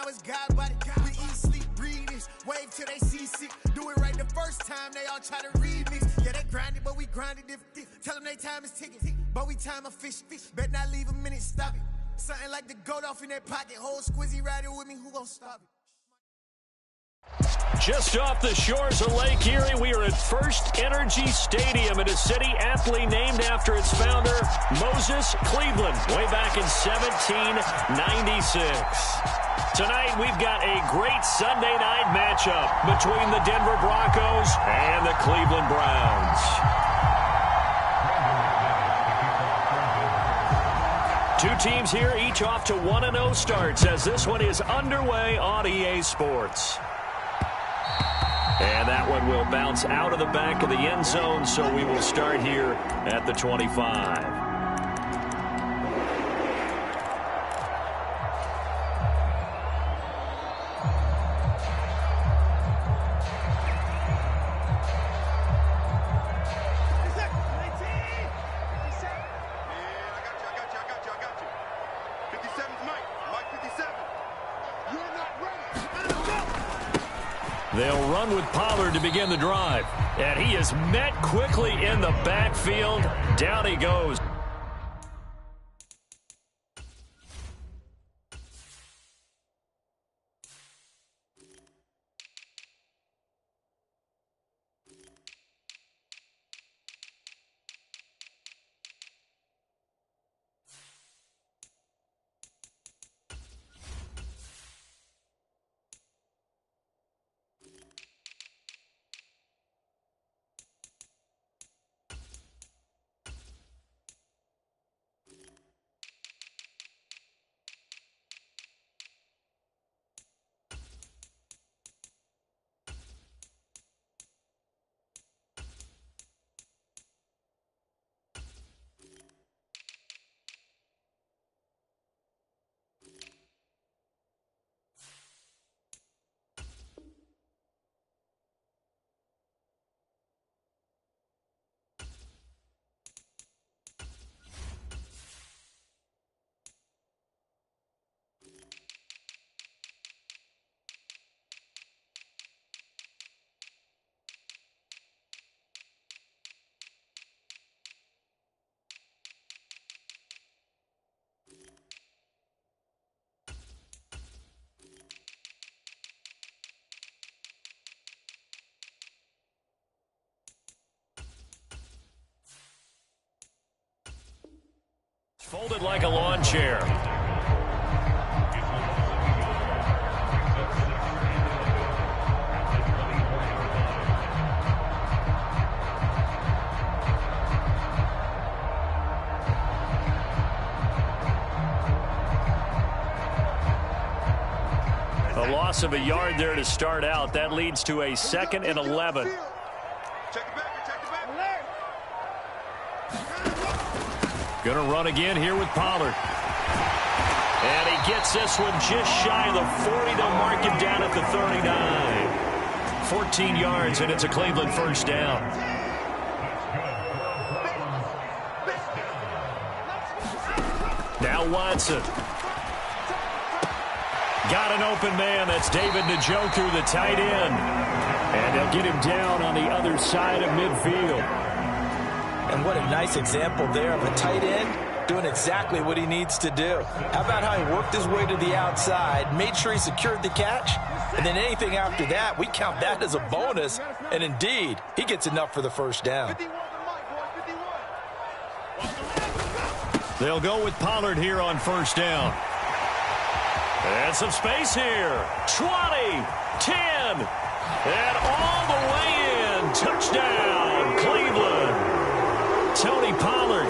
know it's God body. We eat, sleep, breathe this. Wave till they see sick. Do it right the first time, they all try to remix. Yeah, they grinded, but we grinded different. Tell them they time is ticking, but we time a fish. Bet not leave a minute, stop it. Something like the goat off in their pocket. Whole squizzy riding with me, who gon' stop it? Just off the shores of Lake Erie, we are at First Energy Stadium in a city aptly named after its founder, Moses Cleveland, way back in 1796. Tonight, we've got a great Sunday night matchup between the Denver Broncos and the Cleveland Browns. Two teams here, each off to 1-0 starts as this one is underway on EA Sports. And that one will bounce out of the back of the end zone, so we will start here at the 25. They'll run with Pollard to begin the drive. And he is met quickly in the backfield. Down he goes. Folded like a lawn chair. A loss of a yard there to start out. That leads to a 2nd and 11. Going to run again here with Pollard. And he gets this one just shy of the 40. They'll mark him down at the 39. 14 yards, and it's a Cleveland first down. Now Watson. Got an open man. That's David Njoku, the tight end. And they'll get him down on the other side of midfield. And what a nice example there of a tight end doing exactly what he needs to do. How about how he worked his way to the outside, made sure he secured the catch, and then anything after that, we count that as a bonus. And indeed, he gets enough for the first down. They'll go with Pollard here on first down. And some space here. 20, 10, and all the way in. Touchdown, Cleveland. Tony Pollard,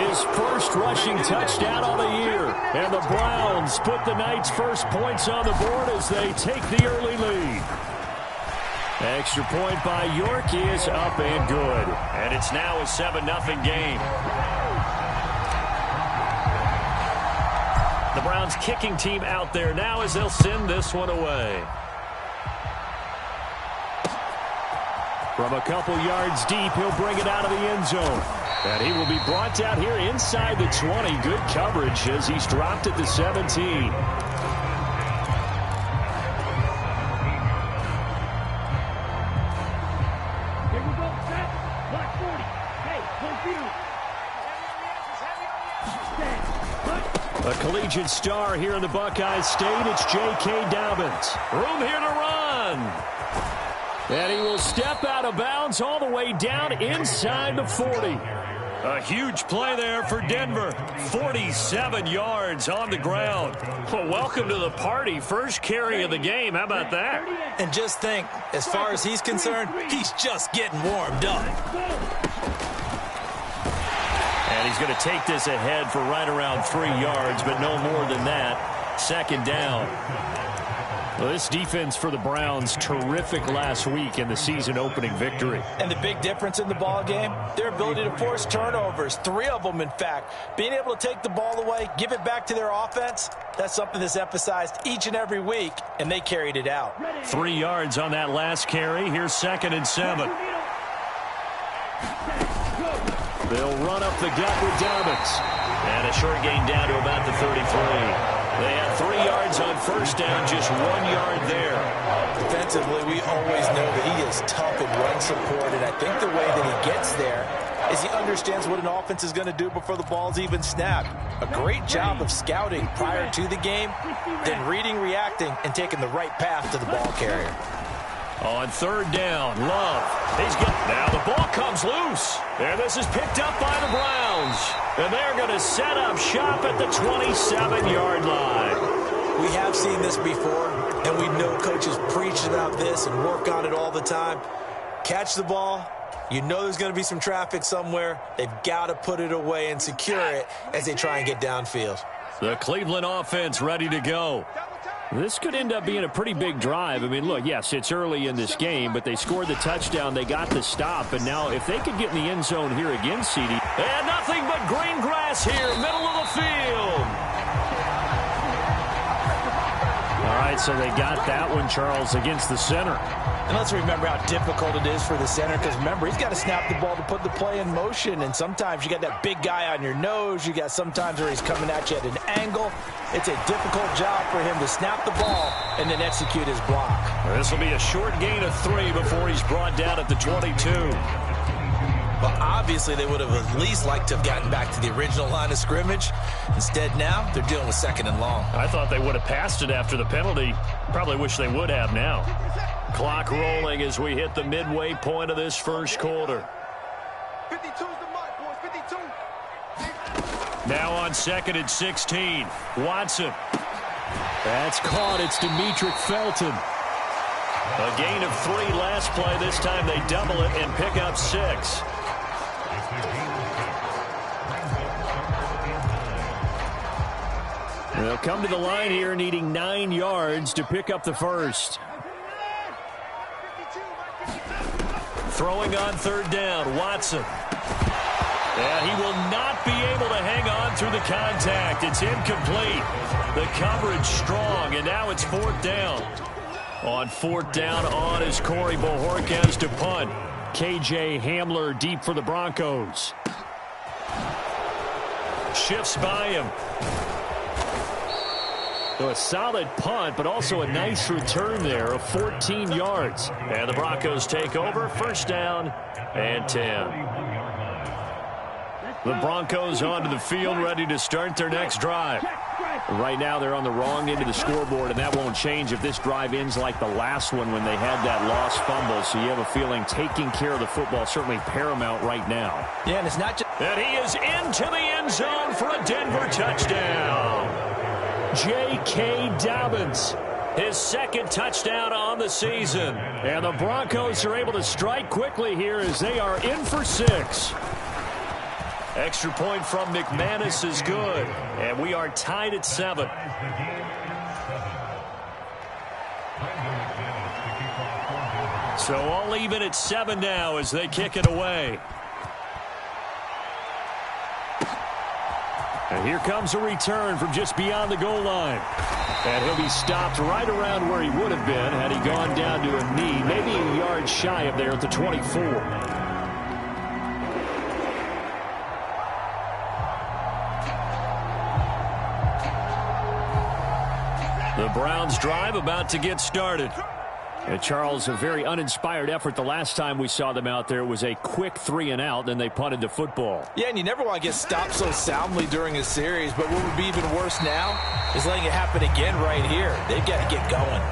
his first rushing touchdown on the year. And the Browns put the night's first points on the board as they take the early lead. Extra point by York is up and good. And it's now a 7-0 game. The Browns kicking team out there now as they'll send this one away. From a couple yards deep, he'll bring it out of the end zone. And he will be brought down here inside the 20. Good coverage as he's dropped at the 17. A collegiate star here in the Buckeye State, it's J.K. Dobbins. Room here to run. And he will step out of bounds all the way down inside the 40. A huge play there for Denver. 47 yards on the ground. Well, welcome to the party. First carry of the game. How about that? And just think, as far as he's concerned, he's just getting warmed up. And he's going to take this ahead for right around 3 yards, but no more than that. Second down. Well, this defense for the Browns, terrific last week in the season-opening victory. And the big difference in the ball game, their ability to force turnovers, 3 of them, in fact. Being able to take the ball away, give it back to their offense, that's something that's emphasized each and every week, and they carried it out. 3 yards on that last carry. Here's 2nd and 7. They'll run up the gut with Dobbins. And a short gain down to about the 33. They had 3 yards on first down, just 1 yard there. Defensively, we always know that he is tough in run support, and I think the way that he gets there is he understands what an offense is going to do before the ball's even snapped. A great job of scouting prior to the game, then reading, reacting, and taking the right path to the ball carrier. On third down, Love. Now the ball comes loose. And this is picked up by the Browns. And they're going to set up shop at the 27-yard line. We have seen this before, and we know coaches preach about this and work on it all the time. Catch the ball. You know there's going to be some traffic somewhere. They've got to put it away and secure it as they try and get downfield. The Cleveland offense ready to go. This could end up being a pretty big drive. I mean, look, yes, it's early in this game, but they scored the touchdown. They got the stop. And now if they could get in the end zone here again, CD. And nothing but green grass here, middle of the field. All right, so they got that one, Charles, against the center. And let's remember how difficult it is for the center, because remember, he's got to snap the ball to put the play in motion, and sometimes you got that big guy on your nose. You got sometimes where he's coming at you at an angle. It's a difficult job for him to snap the ball and then execute his block. This will be a short gain of 3 before he's brought down at the 22. Well, obviously, they would have at least liked to have gotten back to the original line of scrimmage. Instead, now, they're dealing with 2nd and long. I thought they would have passed it after the penalty. Probably wish they would have now. Clock rolling as we hit the midway point of this first quarter. 52's the mark, boys, 52. Now on 2nd and 16. Watson. That's caught. It's Demetric Felton. A gain of 3 last play. This time they double it and pick up 6. They'll come to the line here needing 9 yards to pick up the first. Throwing on third down, Watson. And he will not be able to hang on through the contact. It's incomplete. The coverage strong, and now it's 4th down. On 4th down, on is Corey Bojorquez to punt. KJ Hamler deep for the Broncos. Shifts by him. So a solid punt, but also a nice return there of 14 yards. And the Broncos take over, 1st down and 10. The Broncos onto the field, ready to start their next drive. Right now they're on the wrong end of the scoreboard, and that won't change if this drive ends like the last one when they had that lost fumble. So you have a feeling taking care of the football certainly paramount right now. Yeah, and it's not just... And he is into the end zone for a Denver touchdown. J.K. Dobbins, his 2nd touchdown on the season. And the Broncos are able to strike quickly here as they are in for 6. Extra point from McManus is good. And we are tied at 7. So all even at 7 now as they kick it away. And here comes a return from just beyond the goal line. And he'll be stopped right around where he would have been had he gone down to a knee, maybe a yard shy of there at the 24. The Browns drive about to get started. And Charles, a very uninspired effort the last time we saw them out there. It was a quick 3-and-out, then they punted the football. Yeah, and you never want to get stopped so soundly during a series, but what would be even worse now is letting it happen again right here. They've got to get going.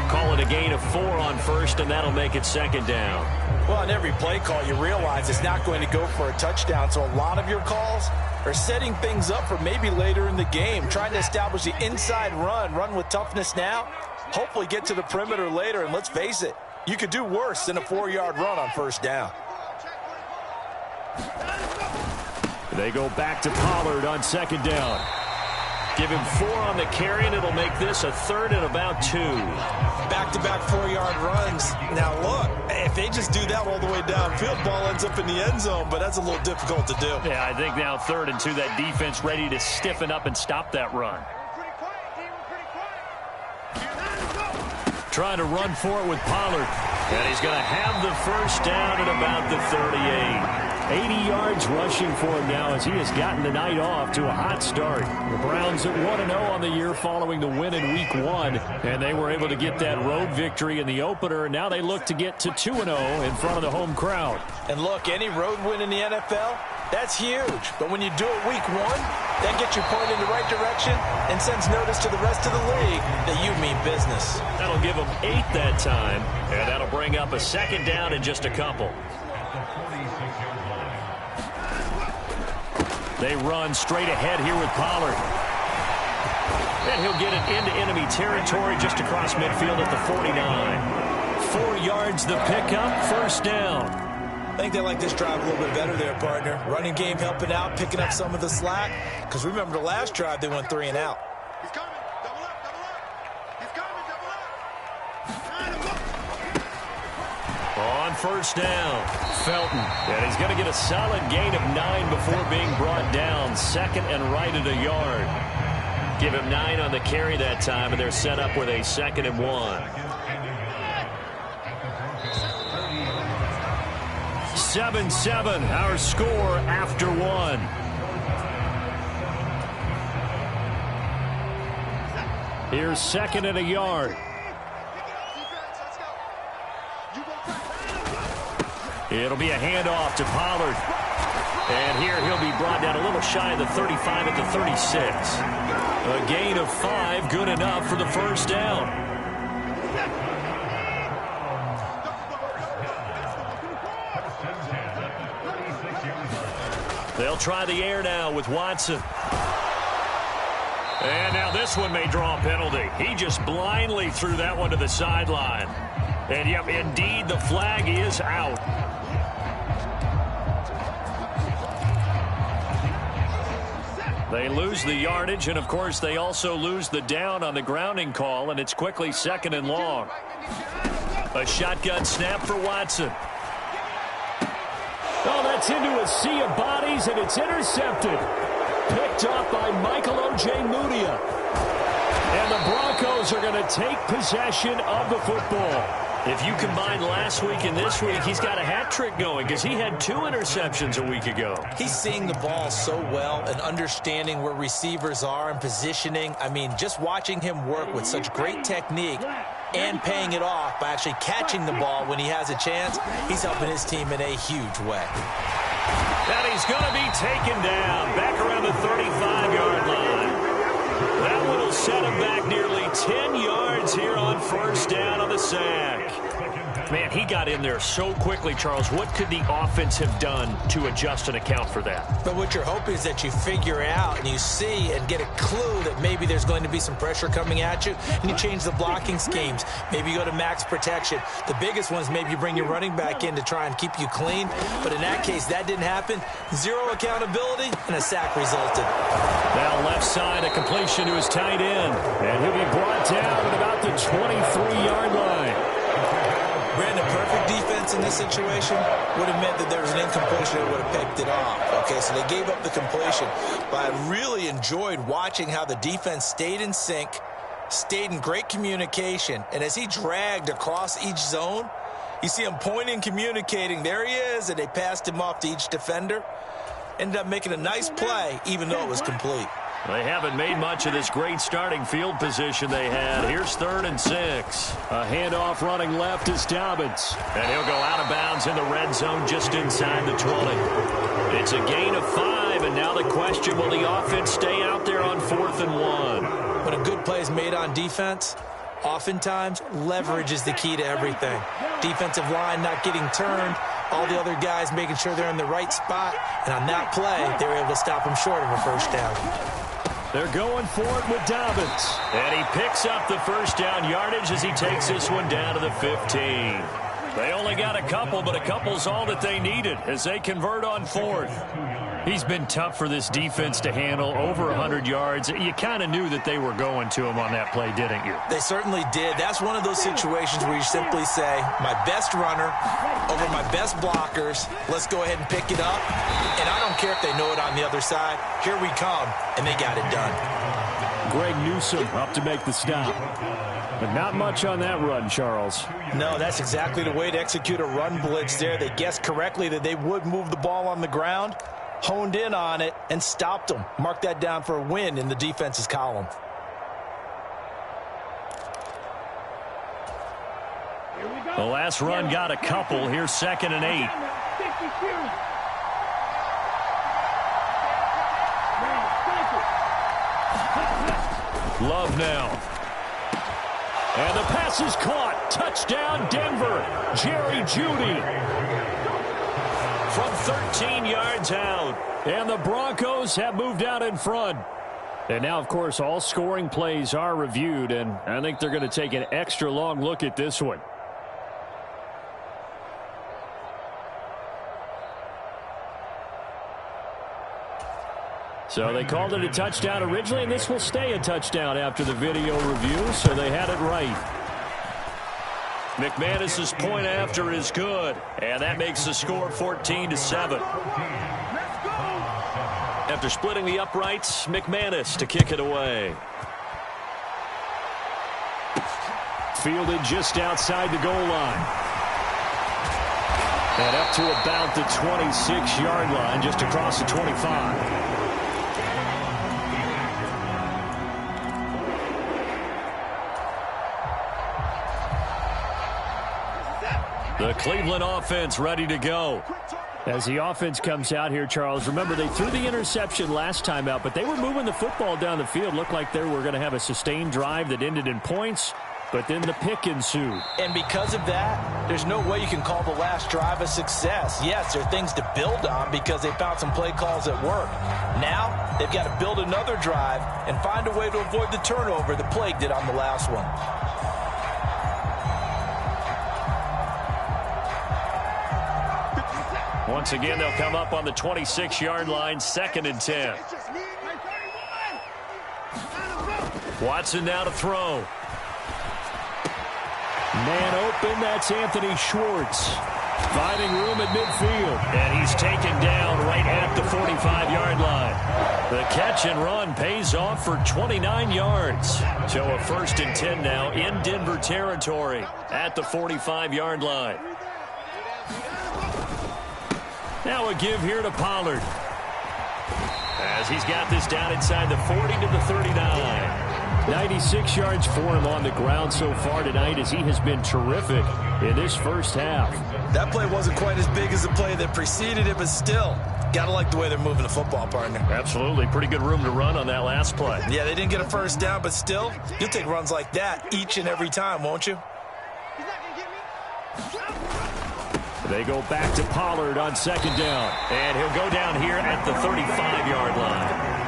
Call it a gain of 4 on first, and that'll make it 2nd down. Well, on every play call, you realize it's not going to go for a touchdown, so a lot of your calls are setting things up for maybe later in the game, trying to establish the inside run with toughness now, hopefully get to the perimeter later, and let's face it, you could do worse than a 4-yard run on first down. They go back to Pollard on 2nd down. Give him 4 on the carry, and it'll make this a 3rd and about 2. Back-to-back 4-yard runs. Now, look, if they just do that all the way downfield, ball ends up in the end zone, but that's a little difficult to do. Yeah, I think now 3rd and 2, that defense ready to stiffen up and stop that run. Trying to run for it with Pollard. And he's going to have the first down at about the 38. 80 yards rushing for him now as he has gotten the night off to a hot start. The Browns at 1-0 on the year following the win in Week 1. And they were able to get that road victory in the opener. And now they look to get to 2-0 in front of the home crowd. And look, any road win in the NFL, that's huge. But when you do it Week 1, that gets you pointed in the right direction and sends notice to the rest of the league that you mean business. That'll give them 8 that time. And that'll bring up a 2nd down in just a couple. They run straight ahead here with Pollard. And he'll get it into enemy territory just across midfield at the 49. 4 yards the pickup, first down. I think they like this drive a little bit better there, partner. Running game helping out, picking up some of the slack. Because remember the last drive, they went 3-and-out. He's coming. Double up, double up. He's coming, double up. On first down, Felton. And he's going to get a solid gain of 9 before being brought down. 2nd and right at a yard. Give him 9 on the carry that time, and they're set up with a 2nd and 1. 7-7, our score after 1. Here's 2nd and a yard. It'll be a handoff to Pollard. And here he'll be brought down a little shy of the 35 at the 36. A gain of 5, good enough for the first down. They'll try the air now with Watson. And now this one may draw a penalty. He just blindly threw that one to the sideline. And yep, indeed, the flag is out. They lose the yardage, and of course they also lose the down on the grounding call, and it's quickly 2nd and long. A shotgun snap for Watson. Oh, that's into a sea of bodies, and it's intercepted. Picked up by Michael O.J. Mudia. And the Broncos are going to take possession of the football. If you combine last week and this week, he's got a hat trick going because he had 2 interceptions a week ago. He's seeing the ball so well and understanding where receivers are and positioning. I mean, just watching him work with such great technique and paying it off by actually catching the ball when he has a chance, he's helping his team in a huge way. And he's going to be taken down back around the 35-yard line. That one will set him back nearly 10 yards here on first down on the sack. Man, he got in there so quickly, Charles. What could the offense have done to adjust and account for that? But what you're hoping is that you figure out and you see and get a clue that maybe there's going to be some pressure coming at you, and you change the blocking schemes. Maybe you go to max protection. The biggest one is maybe you bring your running back in to try and keep you clean. But in that case, that didn't happen. 0 accountability, and a sack resulted. Now left side, a completion to his tight end. And he'll be brought down at about the 23-yard line. Brandon, perfect defense in this situation would have meant that there was an incompletion that would have picked it off. Okay, so they gave up the completion. But I really enjoyed watching how the defense stayed in sync, stayed in great communication. And as he dragged across each zone, you see him pointing, communicating. There he is, and they passed him off to each defender. Ended up making a nice play, even though it was complete. They haven't made much of this great starting field position they had. Here's 3rd and 6. A handoff running left is Dobbins. And he'll go out of bounds in the red zone just inside the 20. It's a gain of 5, and now the question, will the offense stay out there on 4th and 1? When a good play is made on defense, oftentimes leverage is the key to everything. Defensive line not getting turned, all the other guys making sure they're in the right spot, and on that play, they were able to stop them short of a first down. They're going for it with Dobbins. And he picks up the first down yardage as he takes this one down to the 15. They only got a couple, but a couple's all that they needed as they convert on 4th. He's been tough for this defense to handle, over 100 yards. You kind of knew that they were going to him on that play, didn't you? They certainly did. That's one of those situations where you simply say, my best runner over my best blockers, let's go ahead and pick it up. And I don't care if they know it on the other side. Here we come, and they got it done. Greg Newsome up to make the stop. But not much on that run, Charles. No, that's exactly the way to execute a run blitz there. They guessed correctly that they would move the ball on the ground, honed in on it, and stopped them. Mark that down for a win in the defense's column. The last run got a couple. Here's 2nd and 8. Love now. And the pass is caught. Touchdown, Denver. Jerry Jeudy. From 13 yards out. And the Broncos have moved out in front. And now, of course, all scoring plays are reviewed, and I think they're going to take an extra long look at this one. So they called it a touchdown originally, and this will stay a touchdown after the video review, so they had it right. McManus's point after is good, and that makes the score 14-7. After splitting the uprights, McManus to kick it away. Fielded just outside the goal line. And up to about the 26-yard line, just across the 25. The Cleveland offense ready to go. As the offense comes out here, Charles, remember they threw the interception last time out, but they were moving the football down the field. Looked like they were going to have a sustained drive that ended in points, but then the pick ensued. And because of that, there's no way you can call the last drive a success. Yes, there are things to build on because they found some play calls that work. Now, they've got to build another drive and find a way to avoid the turnover the Plague did on the last one. Once again, they'll come up on the 26-yard line, 2nd and 10. Watson now to throw. Man open, that's Anthony Schwartz. Finding room at midfield. And he's taken down right at the 45-yard line. The catch and run pays off for 29 yards. So a 1st and 10 now in Denver territory at the 45-yard line. Now a give here to Pollard. As he's got this down inside the 40 to the 39. 96 yards for him on the ground so far tonight as he has been terrific in this first half. That play wasn't quite as big as the play that preceded it, but still, got to like the way they're moving the football, partner. Absolutely. Pretty good room to run on that last play. Yeah, they didn't get a first down, but still, you'll take runs like that each and every time, won't you? They go back to Pollard on 2nd down. And he'll go down here at the 35-yard line.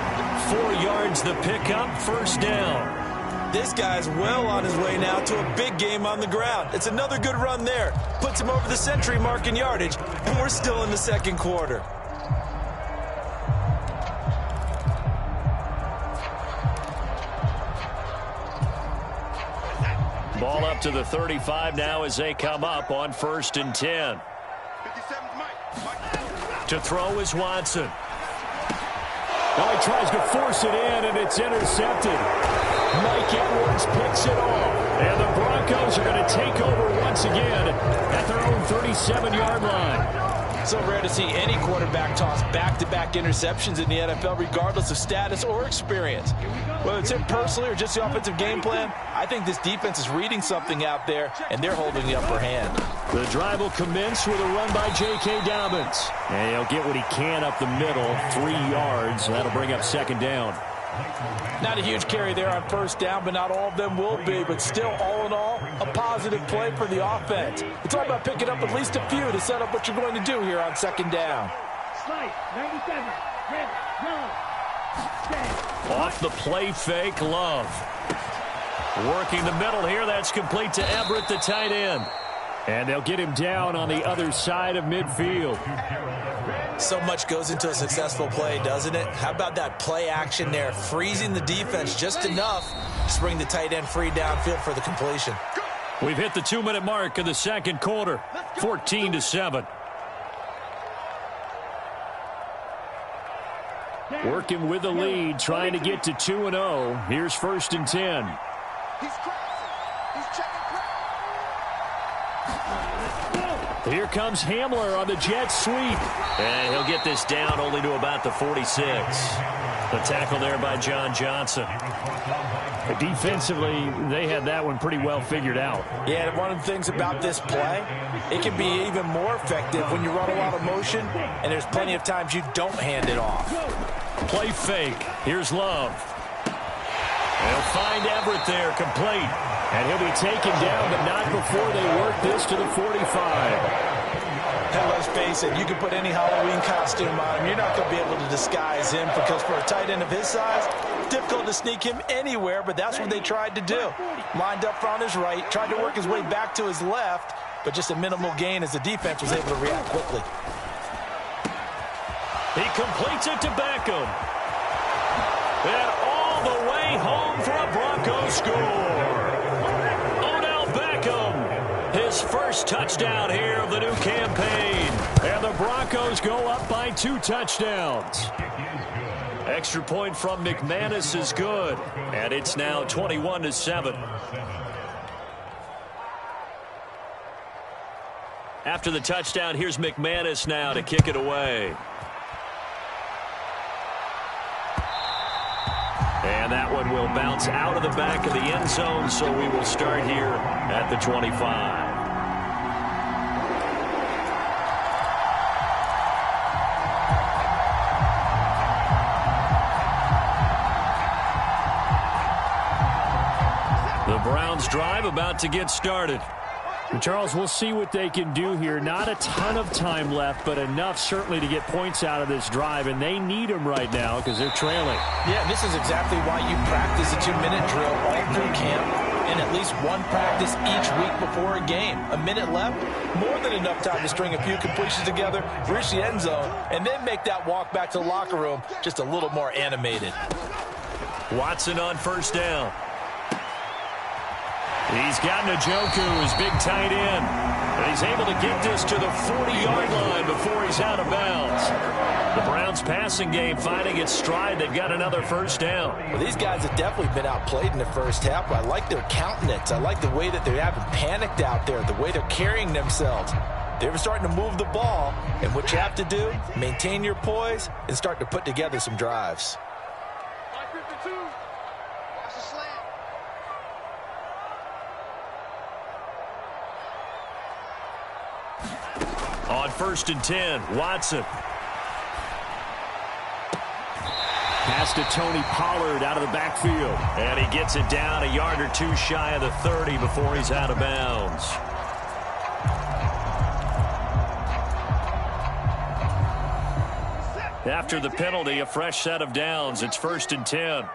4 yards the pickup, 1st down. This guy's well on his way now to a big game on the ground. It's another good run there. Puts him over the century mark in yardage, and we're still in the 2nd quarter. Ball up to the 35 now as they come up on 1st and 10. To throw is Watson. Now he tries to force it in, and it's intercepted. Mike Edwards picks it off. And the Broncos are going to take over once again at their own 37-yard line. So rare to see any quarterback toss back-to-back interceptions in the NFL, regardless of status or experience. Whether it's him personally or just the offensive game plan, I think this defense is reading something out there, and they're holding the upper hand. The drive will commence with a run by J.K. Dobbins. And he'll get what he can up the middle, 3 yards. That'll bring up second down. Not a huge carry there on first down, but not all of them will be. But still, all in all, a positive play for the offense. It's all about picking up at least a few to set up what you're going to do here on second down. Slide, 97, red, yellow, stand. Off the play fake, Love. Working the middle here, that's complete to Everett, the tight end. And they'll get him down on the other side of midfield. So much goes into a successful play, doesn't it? How about that play action there, freezing the defense just enough to bring the tight end free downfield for the completion. We've hit the 2-minute mark of the second quarter, 14-7. Working with the lead, trying to get to 2-0. Here's 1st and 10. He's crossing. He's checking. Here comes Hamler on the jet sweep. And he'll get this down only to about the 46. The tackle there by John Johnson. Defensively, they had that one pretty well figured out. Yeah, one of the things about this play, it can be even more effective when you run a lot of motion, and there's plenty of times you don't hand it off. Play fake. Here's Love. They'll find Everett there, complete. And he'll be taken down, but not before they work this to the 45. And let's face it, you can put any Halloween costume on him. You're not going to be able to disguise him because for a tight end of his size, difficult to sneak him anywhere, but that's what they tried to do. Lined up on his right, tried to work his way back to his left, but just a minimal gain as the defense was able to react quickly. He completes it to Beckham. And all the way home for a Broncos score. Odell Beckham, his first touchdown here of the new campaign. And the Broncos go up by 2 touchdowns. Extra point from McManus is good. And it's now 21-7. After the touchdown, here's McManus now to kick it away. And that one will bounce out of the back of the end zone, so we will start here at the 25. The Browns drive about to get started. And Charles, we'll see what they can do here. Not a ton of time left, but enough certainly to get points out of this drive, and they need them right now because they're trailing. Yeah, this is exactly why you practice a 2-minute drill all through camp and at least one practice each week before a game. A minute left, more than enough time to string a few completions together, reach the end zone, and then make that walk back to the locker room just a little more animated. Watson on first down. He's got Njoku, his big tight end. And he's able to get this to the 40-yard line before he's out of bounds. The Browns passing game finding its stride. They've got another first down. Well, these guys have definitely been outplayed in the first half. I like their countenance. I like the way that they haven't panicked out there, the way they're carrying themselves. They're starting to move the ball. And what you have to do, maintain your poise and start to put together some drives. On 1st and 10, Watson. Pass to Tony Pollard out of the backfield. And he gets it down a yard or two shy of the 30 before he's out of bounds. After the penalty, a fresh set of downs. It's 1st and 10.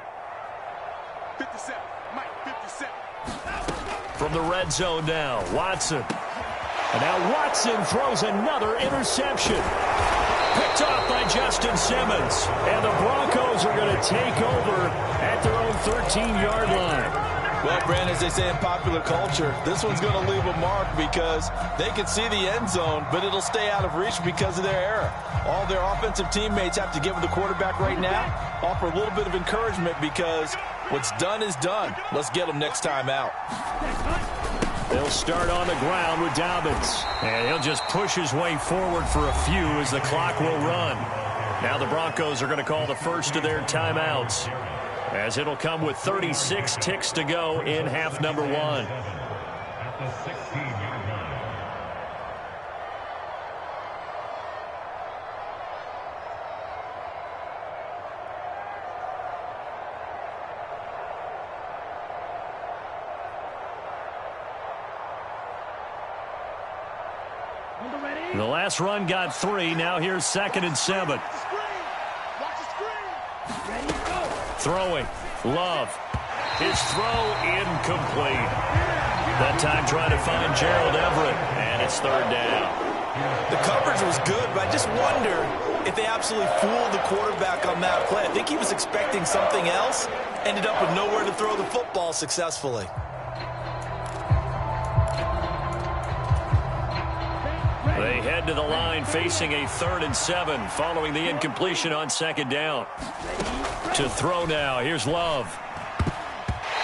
57, Mike, 57. From the red zone now, Watson. And now Watson throws another interception. Picked off by Justin Simmons. And the Broncos are going to take over at their own 13-yard line. Well, Brandon, as they say in popular culture, this one's going to leave a mark because they can see the end zone, but it'll stay out of reach because of their error. All their offensive teammates have to give the quarterback right now, offer a little bit of encouragement because what's done is done. Let's get them next time out. They'll start on the ground with Dobbins. And he'll just push his way forward for a few as the clock will run. Now the Broncos are going to call the first of their timeouts, as it'll come with 36 ticks to go in half number one. The last run got 3. Now here's 2nd and 7. Throwing. Love. His throw incomplete. That time trying to find Gerald Everett, and it's 3rd down. The coverage was good, but I just wonder if they absolutely fooled the quarterback on that play. I think he was expecting something else, ended up with nowhere to throw the football successfully. They head to the line facing a 3rd and 7 following the incompletion on 2nd down. To throw now. Here's Love.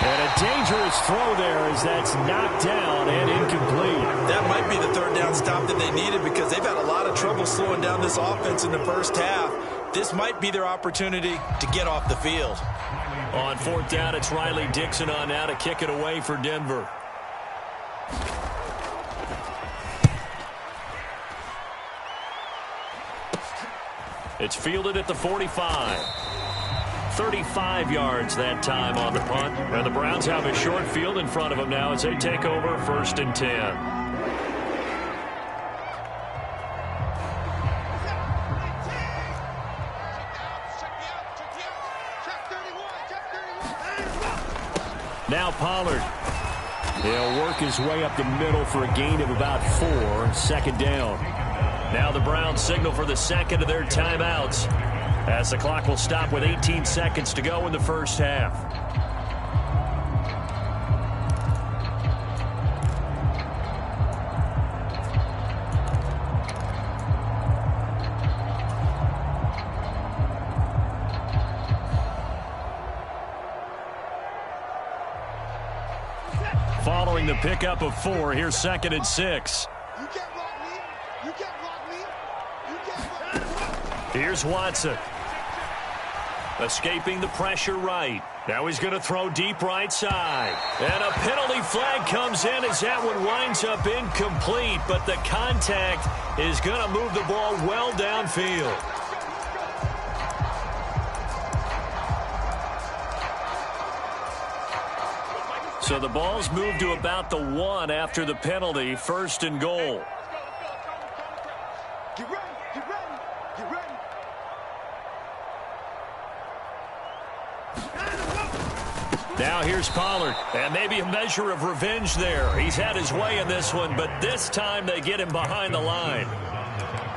And a dangerous throw there as that's knocked down and incomplete. That might be the 3rd down stop that they needed because they've had a lot of trouble slowing down this offense in the first half. This might be their opportunity to get off the field. On 4th down, it's Riley Dixon on now to kick it away for Denver. It's fielded at the 45. 35 yards that time on the punt. And the Browns have a short field in front of them now as they take over 1st and 10. Now Pollard. He'll work his way up the middle for a gain of about 4. 2nd down. Now the Browns signal for the 2nd of their timeouts, as the clock will stop with 18 seconds to go in the first half. Following the pickup of 4, here's 2nd and 6. Here's Watson. Escaping the pressure right. Now he's going to throw deep right side. And a penalty flag comes in as that one winds up incomplete. But the contact is going to move the ball well downfield. So the ball's moved to about the 1 after the penalty. 1st and goal. Now here's Pollard, and maybe a measure of revenge there. He's had his way in this one, but this time they get him behind the line.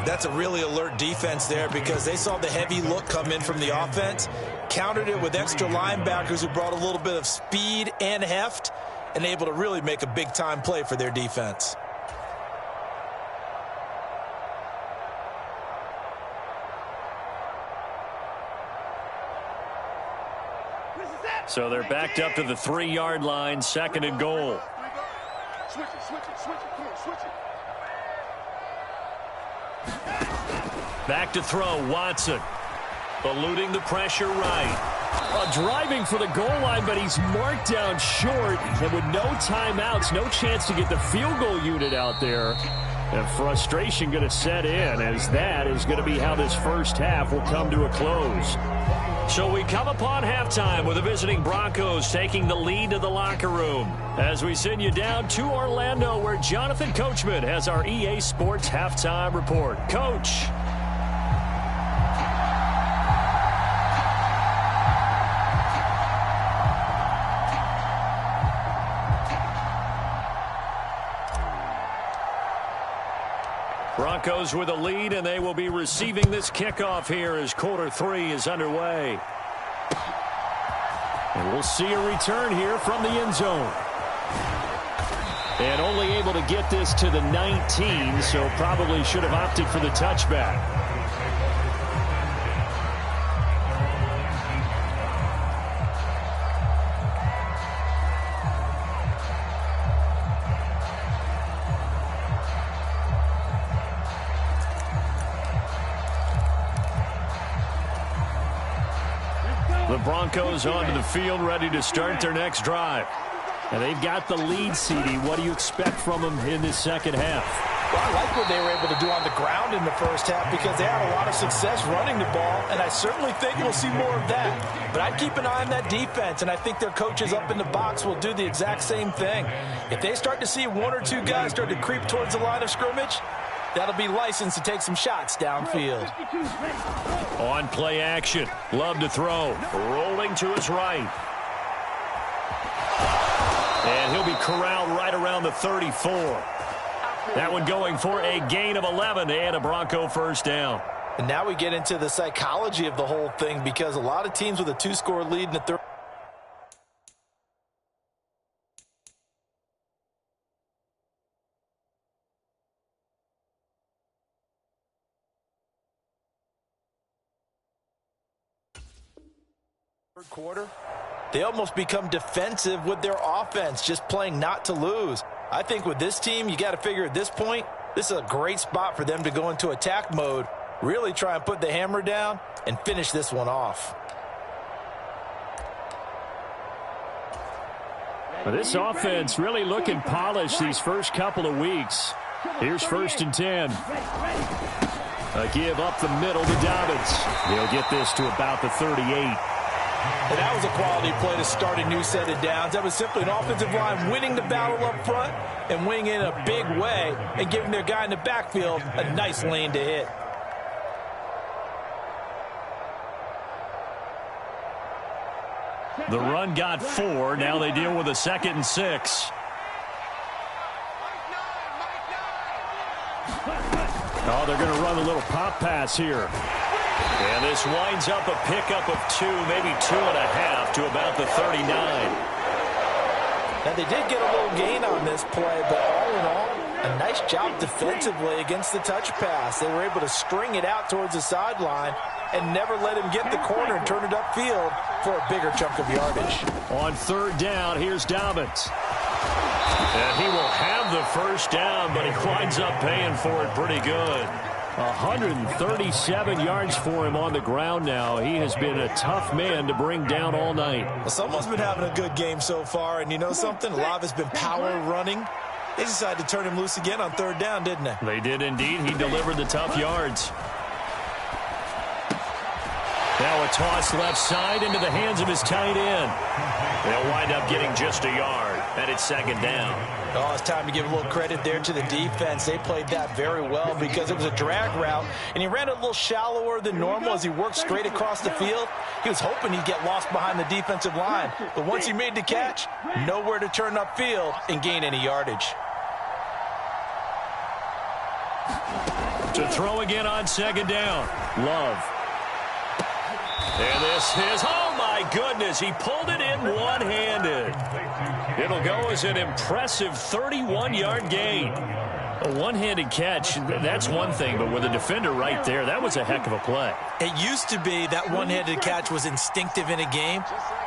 That's a really alert defense there because they saw the heavy look come in from the offense, countered it with extra linebackers who brought a little bit of speed and heft, and able to really make a big-time play for their defense. So they're backed up to the 3-yard line, 2nd and goal. Switch it, come on, switch it. Back to throw, Watson. Eluding the pressure right. Driving for the goal line, but he's marked down short. And with no timeouts, no chance to get the field goal unit out there. And frustration going to set in, as that is going to be how this first half will come to a close. So we come upon halftime with the visiting Broncos taking the lead to the locker room, as we send you down to Orlando, where Jonathan Coachman has our EA Sports halftime report. Coach. Broncos with a lead, and they will be receiving this kickoff here as quarter 3 is underway. And we'll see a return here from the end zone. And only able to get this to the 19, so probably should have opted for the touchback. The Broncos onto the field, ready to start their next drive. And they've got the lead, CD. What do you expect from them in this second half? Well, I like what they were able to do on the ground in the first half because they had a lot of success running the ball, and I certainly think we'll see more of that. But I'd keep an eye on that defense, and I think their coaches up in the box will do the exact same thing. If they start to see one or two guys start to creep towards the line of scrimmage, that'll be licensed to take some shots downfield. On play action. Love to throw. Rolling to his right. And he'll be corralled right around the 34. That one going for a gain of 11 and a Bronco first down. And now we get into the psychology of the whole thing because a lot of teams with a two-score lead in the third quarter, they almost become defensive with their offense, just playing not to lose. I think with this team, you got to figure at this point, this is a great spot for them to go into attack mode, really try and put the hammer down and finish this one off. Well, this offense really looking polished these first couple of weeks. Here's 1st and 10. A give up the middle to Dobbins. He'll get this to about the 38. And that was a quality play to start a new set of downs. That was simply an offensive line winning the battle up front and winning in a big way and giving their guy in the backfield a nice lane to hit. The run got 4. Now they deal with a 2nd and 6. Oh, they're going to run a little pop pass here. And this winds up a pickup of 2, maybe 2.5 to about the 39. Now, they did get a little gain on this play, but all in all, a nice job defensively against the touch pass. They were able to string it out towards the sideline and never let him get the corner and turn it upfield for a bigger chunk of yardage. On 3rd down, here's Dobbins. And he will have the first down, but he winds up paying for it pretty good. 137 yards for him on the ground now. He has been a tough man to bring down all night. Well, someone's been having a good game so far, and you know something? A lot of it's been power running. They decided to turn him loose again on 3rd down, didn't they? They did indeed. He delivered the tough yards. Now a toss left side into the hands of his tight end. They'll wind up getting just a yard, and it's 2nd down. Oh, it's time to give a little credit there to the defense. They played that very well because it was a drag route, and he ran a little shallower than normal as he worked straight across the field. He was hoping he'd get lost behind the defensive line, but once he made the catch, nowhere to turn upfield and gain any yardage. To throw again on 2nd down. Love. And this is, oh my goodness, he pulled it in one-handed. It'll go as an impressive 31-yard gain. A one-handed catch, that's one thing, but with a defender right there, that was a heck of a play. It used to be that one-handed catch was instinctive in a game.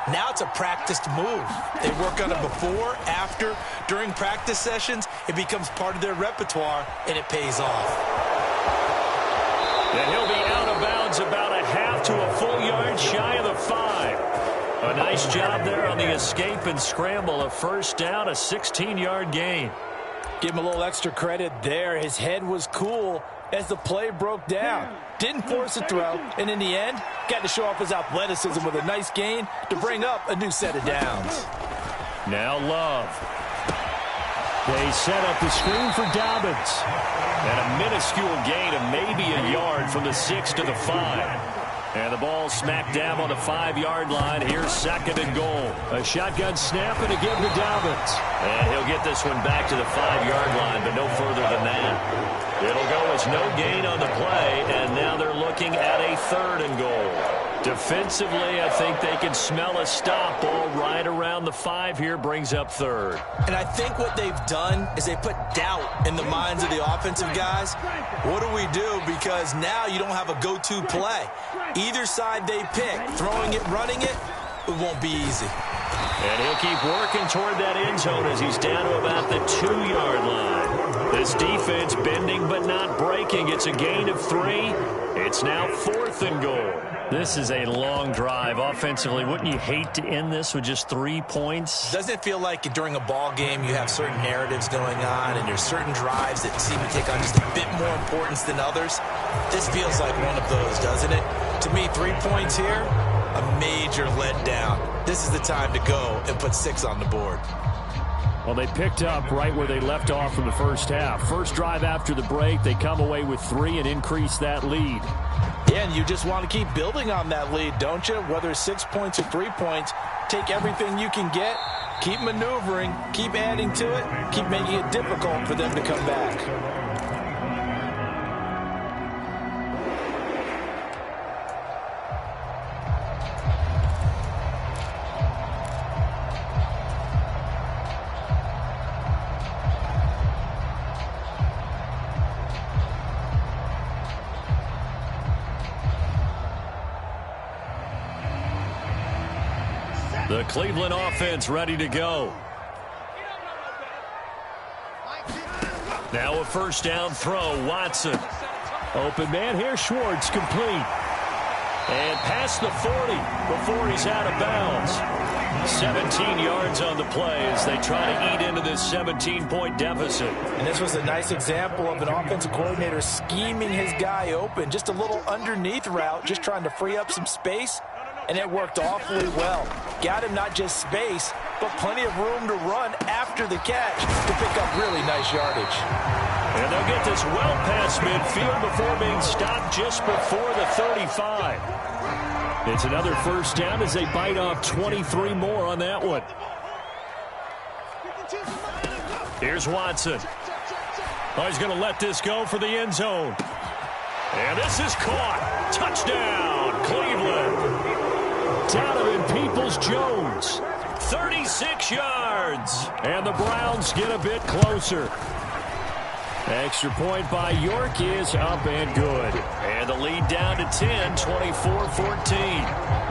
Now it's a practiced move. They work on it before, after, during practice sessions. It becomes part of their repertoire, and it pays off. And he'll be out of bounds about a half to a full yard shy of the 5. A nice job there on the escape and scramble. A first down, a 16-yard gain. Give him a little extra credit there. His head was cool as the play broke down. Didn't force a throw, and in the end, got to show off his athleticism with a nice gain to bring up a new set of downs. Now Love. They set up the screen for Dobbins. And a minuscule gain of maybe a yard from the 6 to the 5. And the ball smack dab on the 5-yard line. Here's 2nd and goal. A shotgun snap and a give to Dobbins. And he'll get this one back to the 5-yard line, but no further than that. It'll go as no gain on the play, and now they're looking at a 3rd and goal. Defensively, I think they can smell a stop ball right around the 5 here, brings up 3rd. And I think what they've done is they put doubt in the minds of the offensive guys. What do we do? Because now you don't have a go-to play. Either side they pick, throwing it, running it, it won't be easy. And he'll keep working toward that end zone as he's down to about the 2-yard line. This defense bending but not breaking. It's a gain of 3. It's It's now 4th and goal. This is a long drive offensively. Wouldn't you hate to end this with just 3 points? Doesn't it feel like during a ball game you have certain narratives going on and there's certain drives that seem to take on just a bit more importance than others? This feels like one of those, doesn't it? To me, 3 points here, a major letdown. This is the time to go and put 6 on the board. Well, they picked up right where they left off in the first half. First drive after the break, they come away with 3 and increase that lead. Yeah, and you just want to keep building on that lead, don't you? Whether it's 6 points or 3 points, take everything you can get, keep maneuvering, keep adding to it, keep making it difficult for them to come back. The Cleveland offense ready to go. Now a first down throw. Watson. Open man here. Schwartz complete. And past the 40 before he's out of bounds. 17 yards on the play as they try to eat into this 17-point deficit. And this was a nice example of an offensive coordinator scheming his guy open. Just a little underneath route, just trying to free up some space. And it worked awfully well. Got him not just space, but plenty of room to run after the catch to pick up really nice yardage. And they'll get this well past midfield before being stopped just before the 35. It's another first down as they bite off 23 more on that one. Here's Watson. Oh, he's going to let this go for the end zone. And this is caught. Touchdown, Cleveland. Donovan Peoples-Jones. 36 yards. And the Browns get a bit closer. Extra point by York is up and good. And the lead down to 10, 24-14.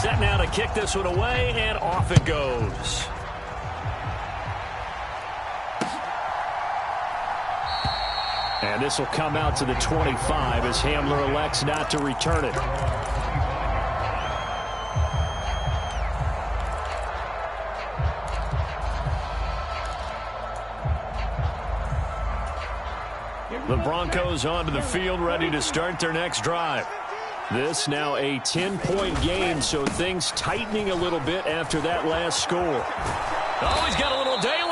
Set now to kick this one away, and off it goes. And this will come out to the 25 as Hamler elects not to return it. The Broncos onto the field, ready to start their next drive. This now a 10-point game, so things tightening a little bit after that last score. Oh, he's got a little daylight.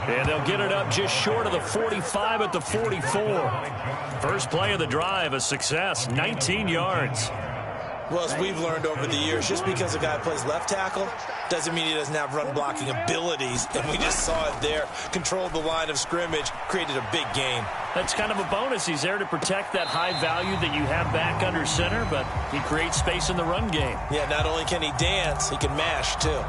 And they'll get it up just short of the 45 at the 44. First play of the drive, a success, 19 yards. Well, as we've learned over the years, just because a guy plays left tackle doesn't mean he doesn't have run-blocking abilities. And we just saw it there. Controlled the line of scrimmage, created a big gain. That's kind of a bonus. He's there to protect that high value that you have back under center, but he creates space in the run game. Yeah, not only can he dance, he can mash, too.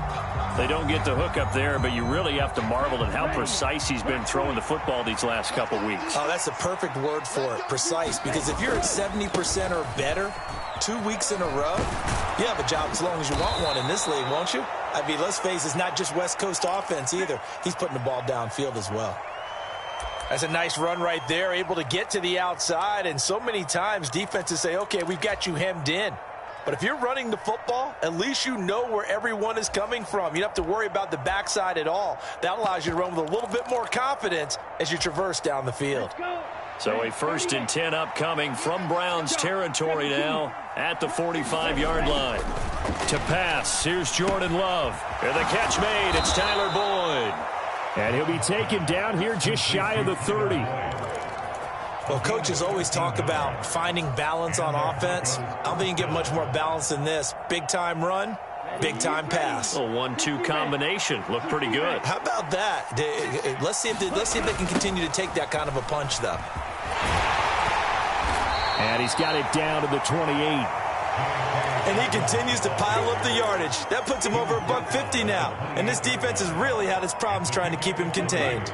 They don't get the hook up there, but you really have to marvel at how precise he's been throwing the football these last couple weeks. Oh, that's the perfect word for it, precise. Because if you're at 70% or better 2 weeks in a row, you have a job as long as you want one in this league, won't you? I mean, let's face it, it's not just West Coast offense either. He's putting the ball downfield as well. That's a nice run right there, able to get to the outside. And so many times defenses say, okay, we've got you hemmed in. But if you're running the football, at least you know where everyone is coming from. You don't have to worry about the backside at all. That allows you to run with a little bit more confidence as you traverse down the field. So a 1st and 10 upcoming from Browns territory now at the 45-yard line. To pass, here's Jordan Love. And the catch made, it's Tyler Boyd. And he'll be taken down here just shy of the 30. Well, coaches always talk about finding balance on offense. I don't think you can get much more balance than this. Big-time run, big-time pass. A 1-2 combination. Looked pretty good. How about that? Let's see if they can continue to take that kind of a punch, though. And he's got it down to the 28. And he continues to pile up the yardage. That puts him over $150 now. And this defense has really had its problems trying to keep him contained.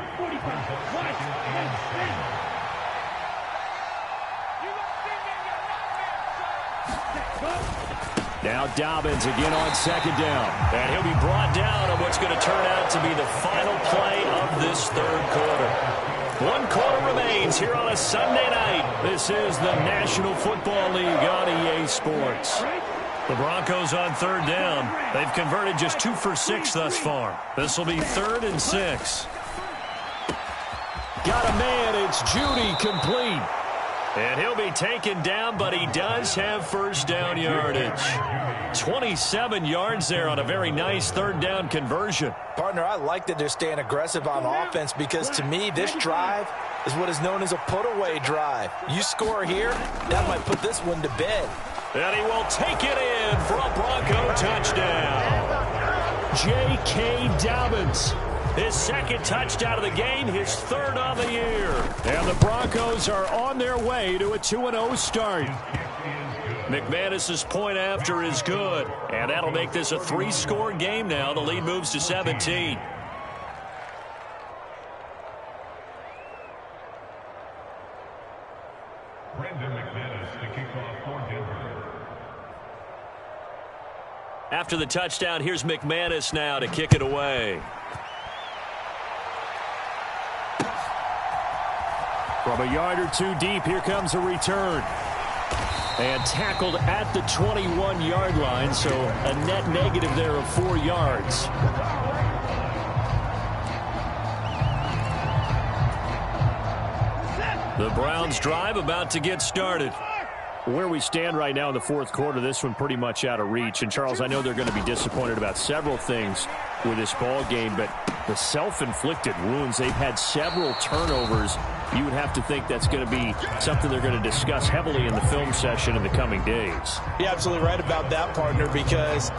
Now Dobbins again on second down. And he'll be brought down on what's going to turn out to be the final play of this third quarter. 1 quarter remains here on a Sunday night. This is the National Football League on EA Sports. The Broncos on third down. They've converted just 2 for 6 thus far. This will be 3rd and 6. Got a man. It's Judy, complete. And he'll be taken down, but he does have first down yardage. 27 yards there on a very nice third down conversion. Partner, I like that they're staying aggressive on offense because to me, this drive is what is known as a put-away drive. You score here, that might put this one to bed. And he will take it in for a Bronco touchdown. J.K. Dobbins. His 2nd touchdown of the game, his 3rd on the year. And the Broncos are on their way to a 2-0 start. McManus's point after is good. And that'll make this a 3-score game now. The lead moves to 17. After the touchdown, here's McManus now to kick it away. From a yard or 2 deep, here comes a return. And tackled at the 21-yard line, so a net negative there of 4 yards. The Browns drive about to get started. Where we stand right now in the 4th quarter, this one pretty much out of reach. And, Charles, I know they're going to be disappointed about several things with this ball game, but the self-inflicted wounds, they've had several turnovers. You would have to think that's going to be something they're going to discuss heavily in the film session in the coming days. You're absolutely right about that, partner, because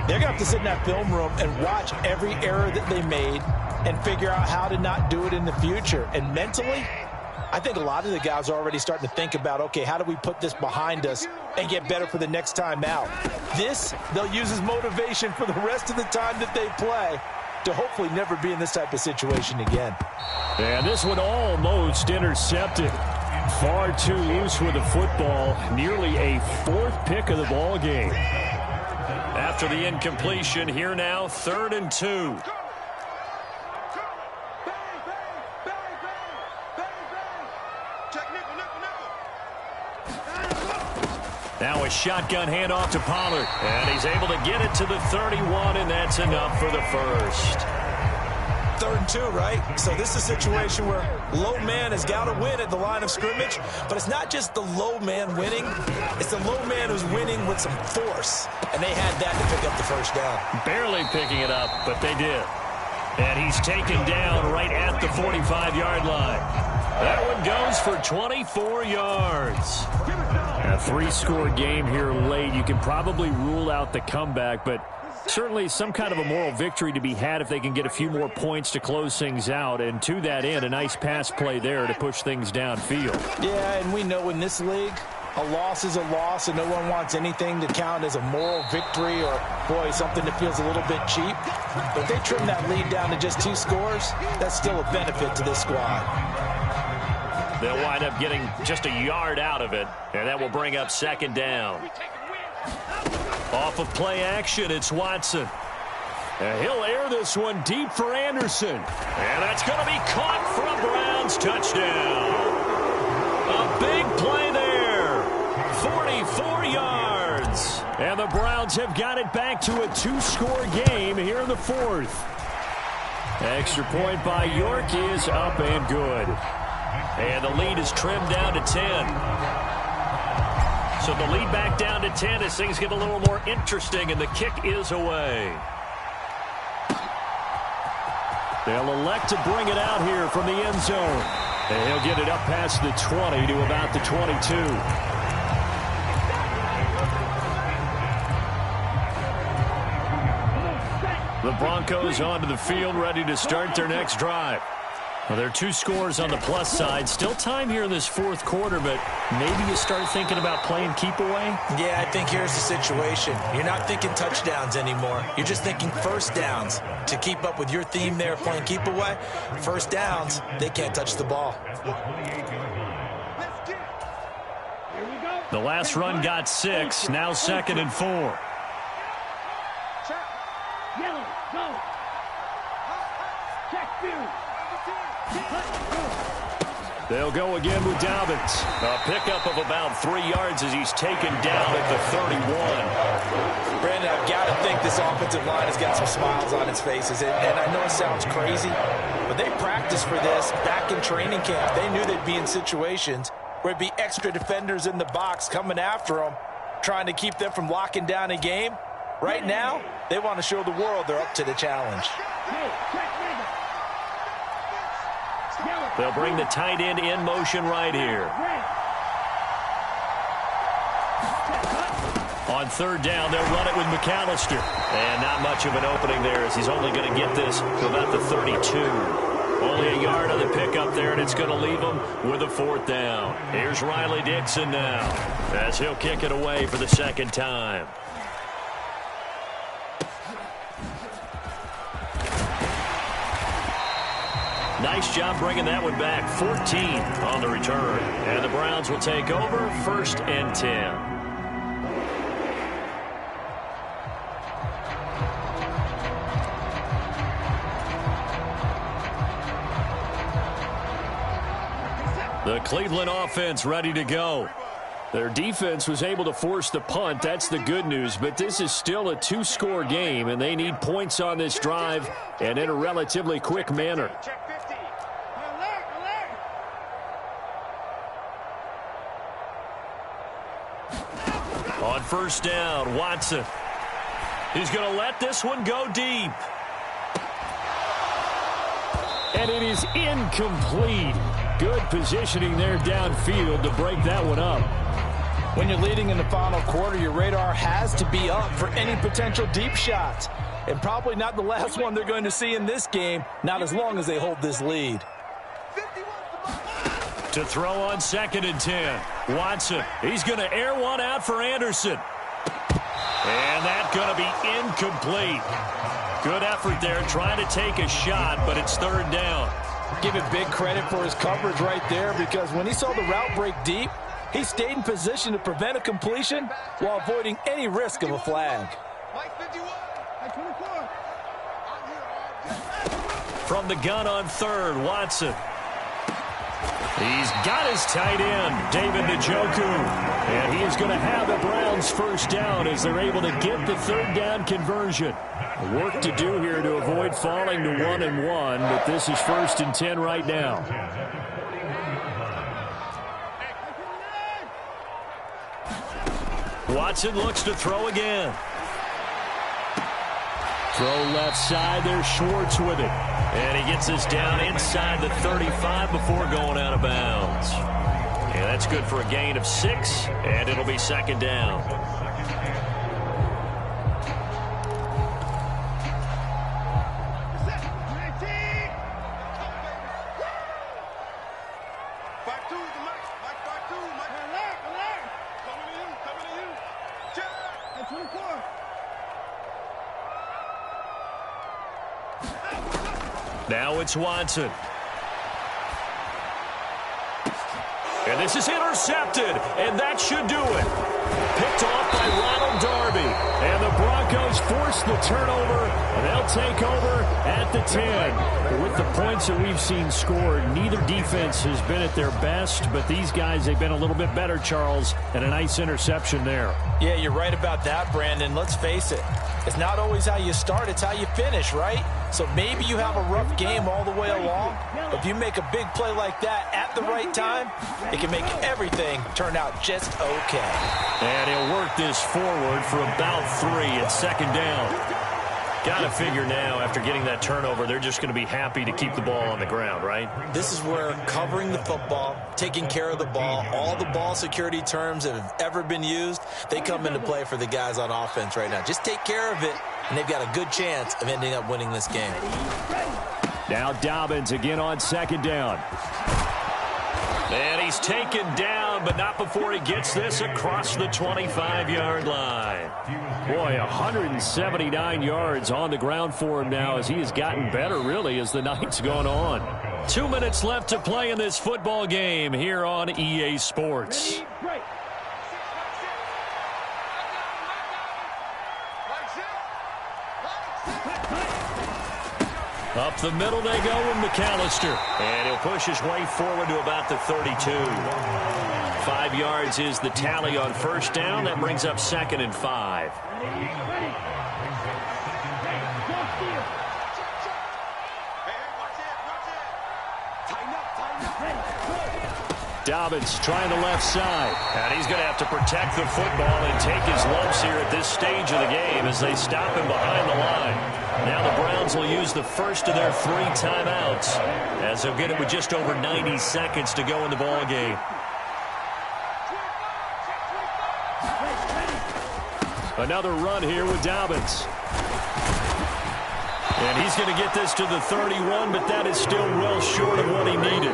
they're going to have to sit in that film room and watch every error that they made and figure out how to not do it in the future. And mentally, I think a lot of the guys are already starting to think about, okay, how do we put this behind us and get better for the next time out? This, they'll use as motivation for the rest of the time that they play to hopefully never be in this type of situation again. And this one almost intercepted. Far too loose with the football. Nearly a 4th pick of the ball game. After the incompletion, here now, 3rd and 2. Now a shotgun handoff to Pollard. And he's able to get it to the 31, and that's enough for the first. 3rd and 2, right? So this is a situation where low man has got to win at the line of scrimmage, but it's not just the low man winning. It's the low man who's winning with some force, and they had that to pick up the first down. Barely picking it up, but they did. And he's taken down right at the 45-yard line. That one goes for 24 yards. A 3-score game here late. You can probably rule out the comeback, but certainly some kind of a moral victory to be had if they can get a few more points to close things out. And to that end, a nice pass play there to push things downfield. Yeah, and we know in this league, a loss is a loss, and no one wants anything to count as a moral victory or, boy, something that feels a little bit cheap. But if they trim that lead down to just 2 scores, that's still a benefit to this squad. They'll wind up getting just a yard out of it, and that will bring up 2nd down. Off of play action, it's Watson. And he'll air this one deep for Anderson. And that's going to be caught for a Browns touchdown. A big play there. 44 yards. And the Browns have got it back to a 2-score game here in the 4th. Extra point by York is up and good. And the lead is trimmed down to 10. So the lead back down to 10 as things get a little more interesting, and the kick is away. They'll elect to bring it out here from the end zone. And he'll get it up past the 20 to about the 22. The Broncos onto the field, ready to start their next drive. Well, there are 2 scores on the plus side. Still time here in this 4th quarter, but maybe you start thinking about playing keep away? Yeah, I think here's the situation. You're not thinking touchdowns anymore. You're just thinking first downs. To keep up with your theme there, playing keep away, first downs, they can't touch the ball. The last run got 6. Now 2nd and 4. Yellow, go. Check, They'll go again with Dobbins. A pickup of about 3 yards as he's taken down at the 31. Brandon, I've got to think this offensive line has got some smiles on its faces. And I know it sounds crazy, but they practiced for this back in training camp. They knew they'd be in situations where it'd be extra defenders in the box coming after them, trying to keep them from locking down a game. Right now, they want to show the world they're up to the challenge. They'll bring the tight end in motion right here. On 3rd down, they'll run it with McAllister. And not much of an opening there as he's only going to get this to about the 32. Only a yard on the pickup there, and it's going to leave him with a 4th down. Here's Riley Dixon now as he'll kick it away for the 2nd time. Nice job bringing that one back. 14 on the return. And the Browns will take over 1st and 10. The Cleveland offense ready to go. Their defense was able to force the punt. That's the good news. But this is still a 2-score game, and they need points on this drive and in a relatively quick manner. On 1st down, Watson. He's going to let this one go deep. And it is incomplete. Good positioning there downfield to break that one up. When you're leading in the final quarter, your radar has to be up for any potential deep shots. And probably not the last one they're going to see in this game, not as long as they hold this lead. To throw on 2nd and 10. Watson, he's going to air one out for Anderson. And that's going to be incomplete. Good effort there trying to take a shot, but it's 3rd down. Give it big credit for his coverage right there, because when he saw the route break deep, he stayed in position to prevent a completion while avoiding any risk of a flag. From the gun on 3rd, Watson. He's got his tight end, David Njoku. And he is going to have the Browns 1st down as they're able to get the 3rd down conversion. Work to do here to avoid falling to 1-1, but this is 1st and 10 right now. Watson looks to throw again. Throw left side there, Schwartz with it. And he gets us down inside the 35 before going out of bounds. And that's good for a gain of 6, and it'll be 2nd down. Now it's Watson. And this is intercepted, and that should do it. Picked off by Ronald Darby. And the Broncos force the turnover, and they'll take over at the 10. With the points that we've seen scored, neither defense has been at their best, but these guys, they've been a little bit better, Charles, and a nice interception there. Yeah, you're right about that, Brandon. Let's face it. It's not always how you start, it's how you finish, right? So maybe you have a rough game all the way along, but if you make a big play like that at the right time, it can make everything turn out just okay. And he'll work this forward for about 3 at 2nd down. Got to figure now, after getting that turnover, they're just going to be happy to keep the ball on the ground, right? This is where covering the football, taking care of the ball, all the ball security terms that have ever been used, they come into play for the guys on offense right now. Just take care of it, and they've got a good chance of ending up winning this game. Now Dobbins again on 2nd down. And he's taken down, but not before he gets this across the 25-yard line. Boy, 179 yards on the ground for him now as he has gotten better, really, as the night's gone on. 2 minutes left to play in this football game here on EA Sports. Up the middle they go with McAllister. And he'll push his way forward to about the 32. 5 yards is the tally on first down. That brings up 2nd and 5. Dobbins trying the left side. And he's going to have to protect the football and take his lumps here at this stage of the game as they stop him behind the line. Now the Browns will use the first of their 3 timeouts as they'll get it with just over 90 seconds to go in the ball game. Another run here with Dobbins. And he's going to get this to the 31, but that is still well short of what he needed.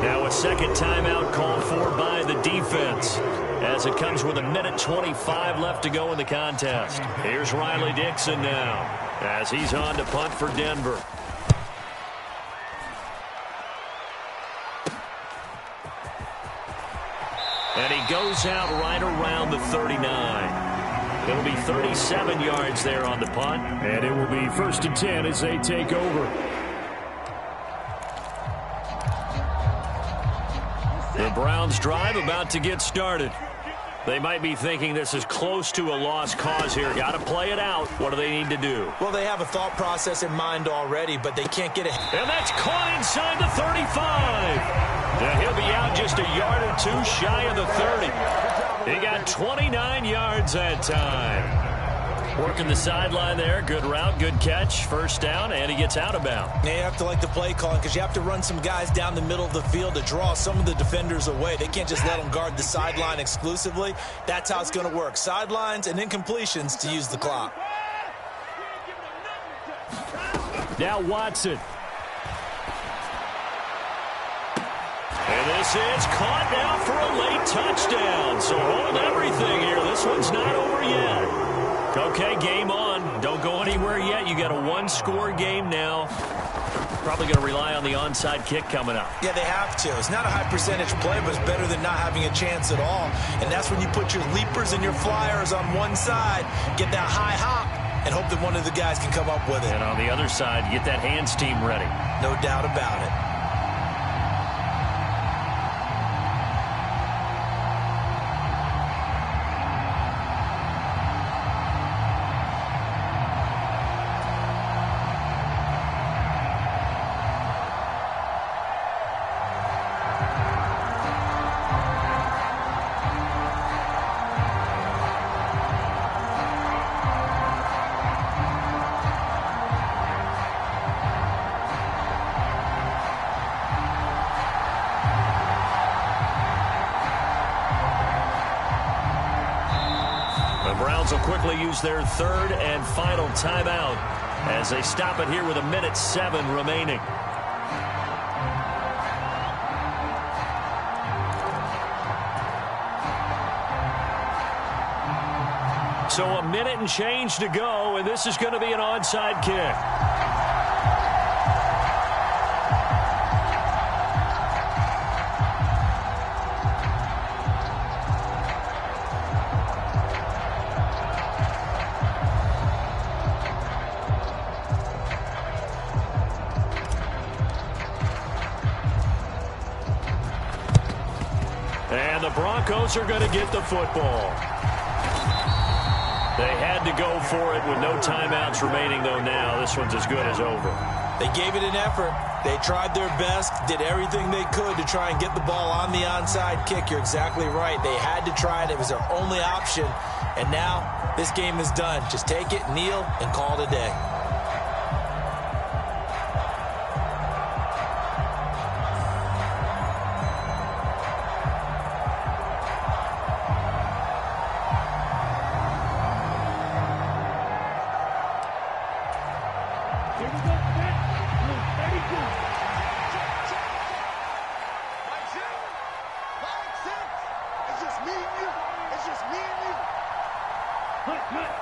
Now a second timeout called for by the defense as it comes with 1:25 left to go in the contest. Here's Riley Dixon now as he's on to punt for Denver. And he goes out right around the 39. It'll be 37 yards there on the punt. And it will be 1st and 10 as they take over. The Browns drive about to get started. They might be thinking this is close to a lost cause here. Got to play it out. What do they need to do? Well, they have a thought process in mind already, but they can't get it. And that's caught inside the 35. And he'll be out just a yard or 2 shy of the 30. He got 29 yards that time. Working the sideline there. Good route, good catch. First down, and he gets out of bounds. Now you have to like the play calling because you have to run some guys down the middle of the field to draw some of the defenders away. They can't just let them guard the sideline exclusively. That's how it's going to work. Sidelines and incompletions to use the clock. Now Watson. And this is caught now for a late touchdown. So hold everything here. This one's not over yet. Okay, game on. Don't go anywhere yet. You got a 1-score game now. Probably going to rely on the onside kick coming up. Yeah, they have to. It's not a high percentage play, but it's better than not having a chance at all. And that's when you put your leapers and your flyers on one side, get that high hop, and hope that one of the guys can come up with it. And on the other side, get that hands team ready. No doubt about it. Will quickly use their 3rd and final timeout as they stop it here with 1:07 remaining. So a minute and change to go, and this is going to be an onside kick. And the Broncos are going to get the football. They had to go for it with no timeouts remaining, though now. This one's as good as over. They gave it an effort. They tried their best, did everything they could to try and get the ball on the onside kick. You're exactly right. They had to try it. It was their only option. And now this game is done. Just take it, kneel, and call it a day.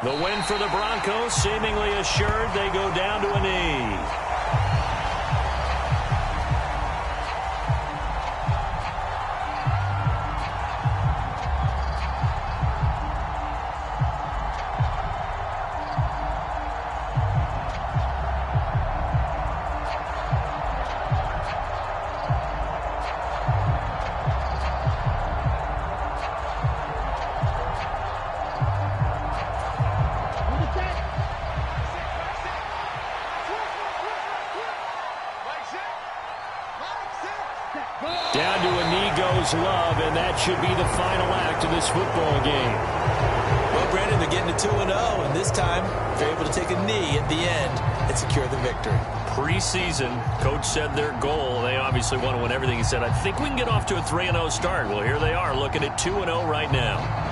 The win for the Broncos seemingly assured. They go down to a knee. is love, and that should be the final act of this football game. Well, Brandon, they're getting to 2-0, and this time they're able to take a knee at the end and secure the victory. Preseason, coach said their goal, they obviously want to win everything. He said, I think we can get off to a 3-0 start. Well, here they are looking at 2-0 right now.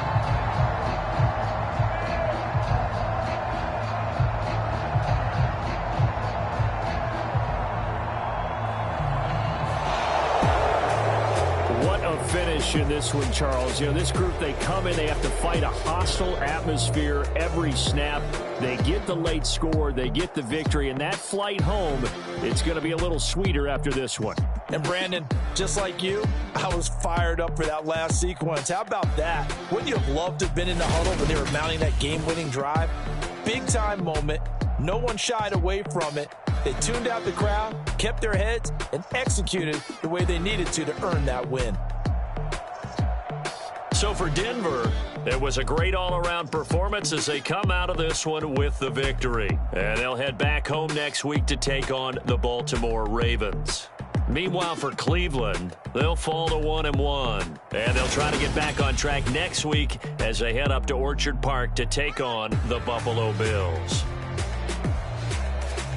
Finish in this one, Charles. You know, this group, they come in, they have to fight a hostile atmosphere every snap. They get the late score, they get the victory, and that flight home, it's going to be a little sweeter after this one. And Brandon, just like you, I was fired up for that last sequence. How about that? Wouldn't you have loved to have been in the huddle when they were mounting that game-winning drive? Big-time moment. No one shied away from it. They tuned out the crowd, kept their heads, and executed the way they needed to earn that win. So for Denver, it was a great all-around performance as they come out of this one with the victory. And they'll head back home next week to take on the Baltimore Ravens. Meanwhile, for Cleveland, they'll fall to 1-1. And they'll try to get back on track next week as they head up to Orchard Park to take on the Buffalo Bills.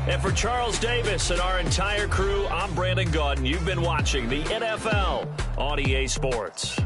And for Charles Davis and our entire crew, I'm Brandon Gaudin. You've been watching the NFL on EA Sports.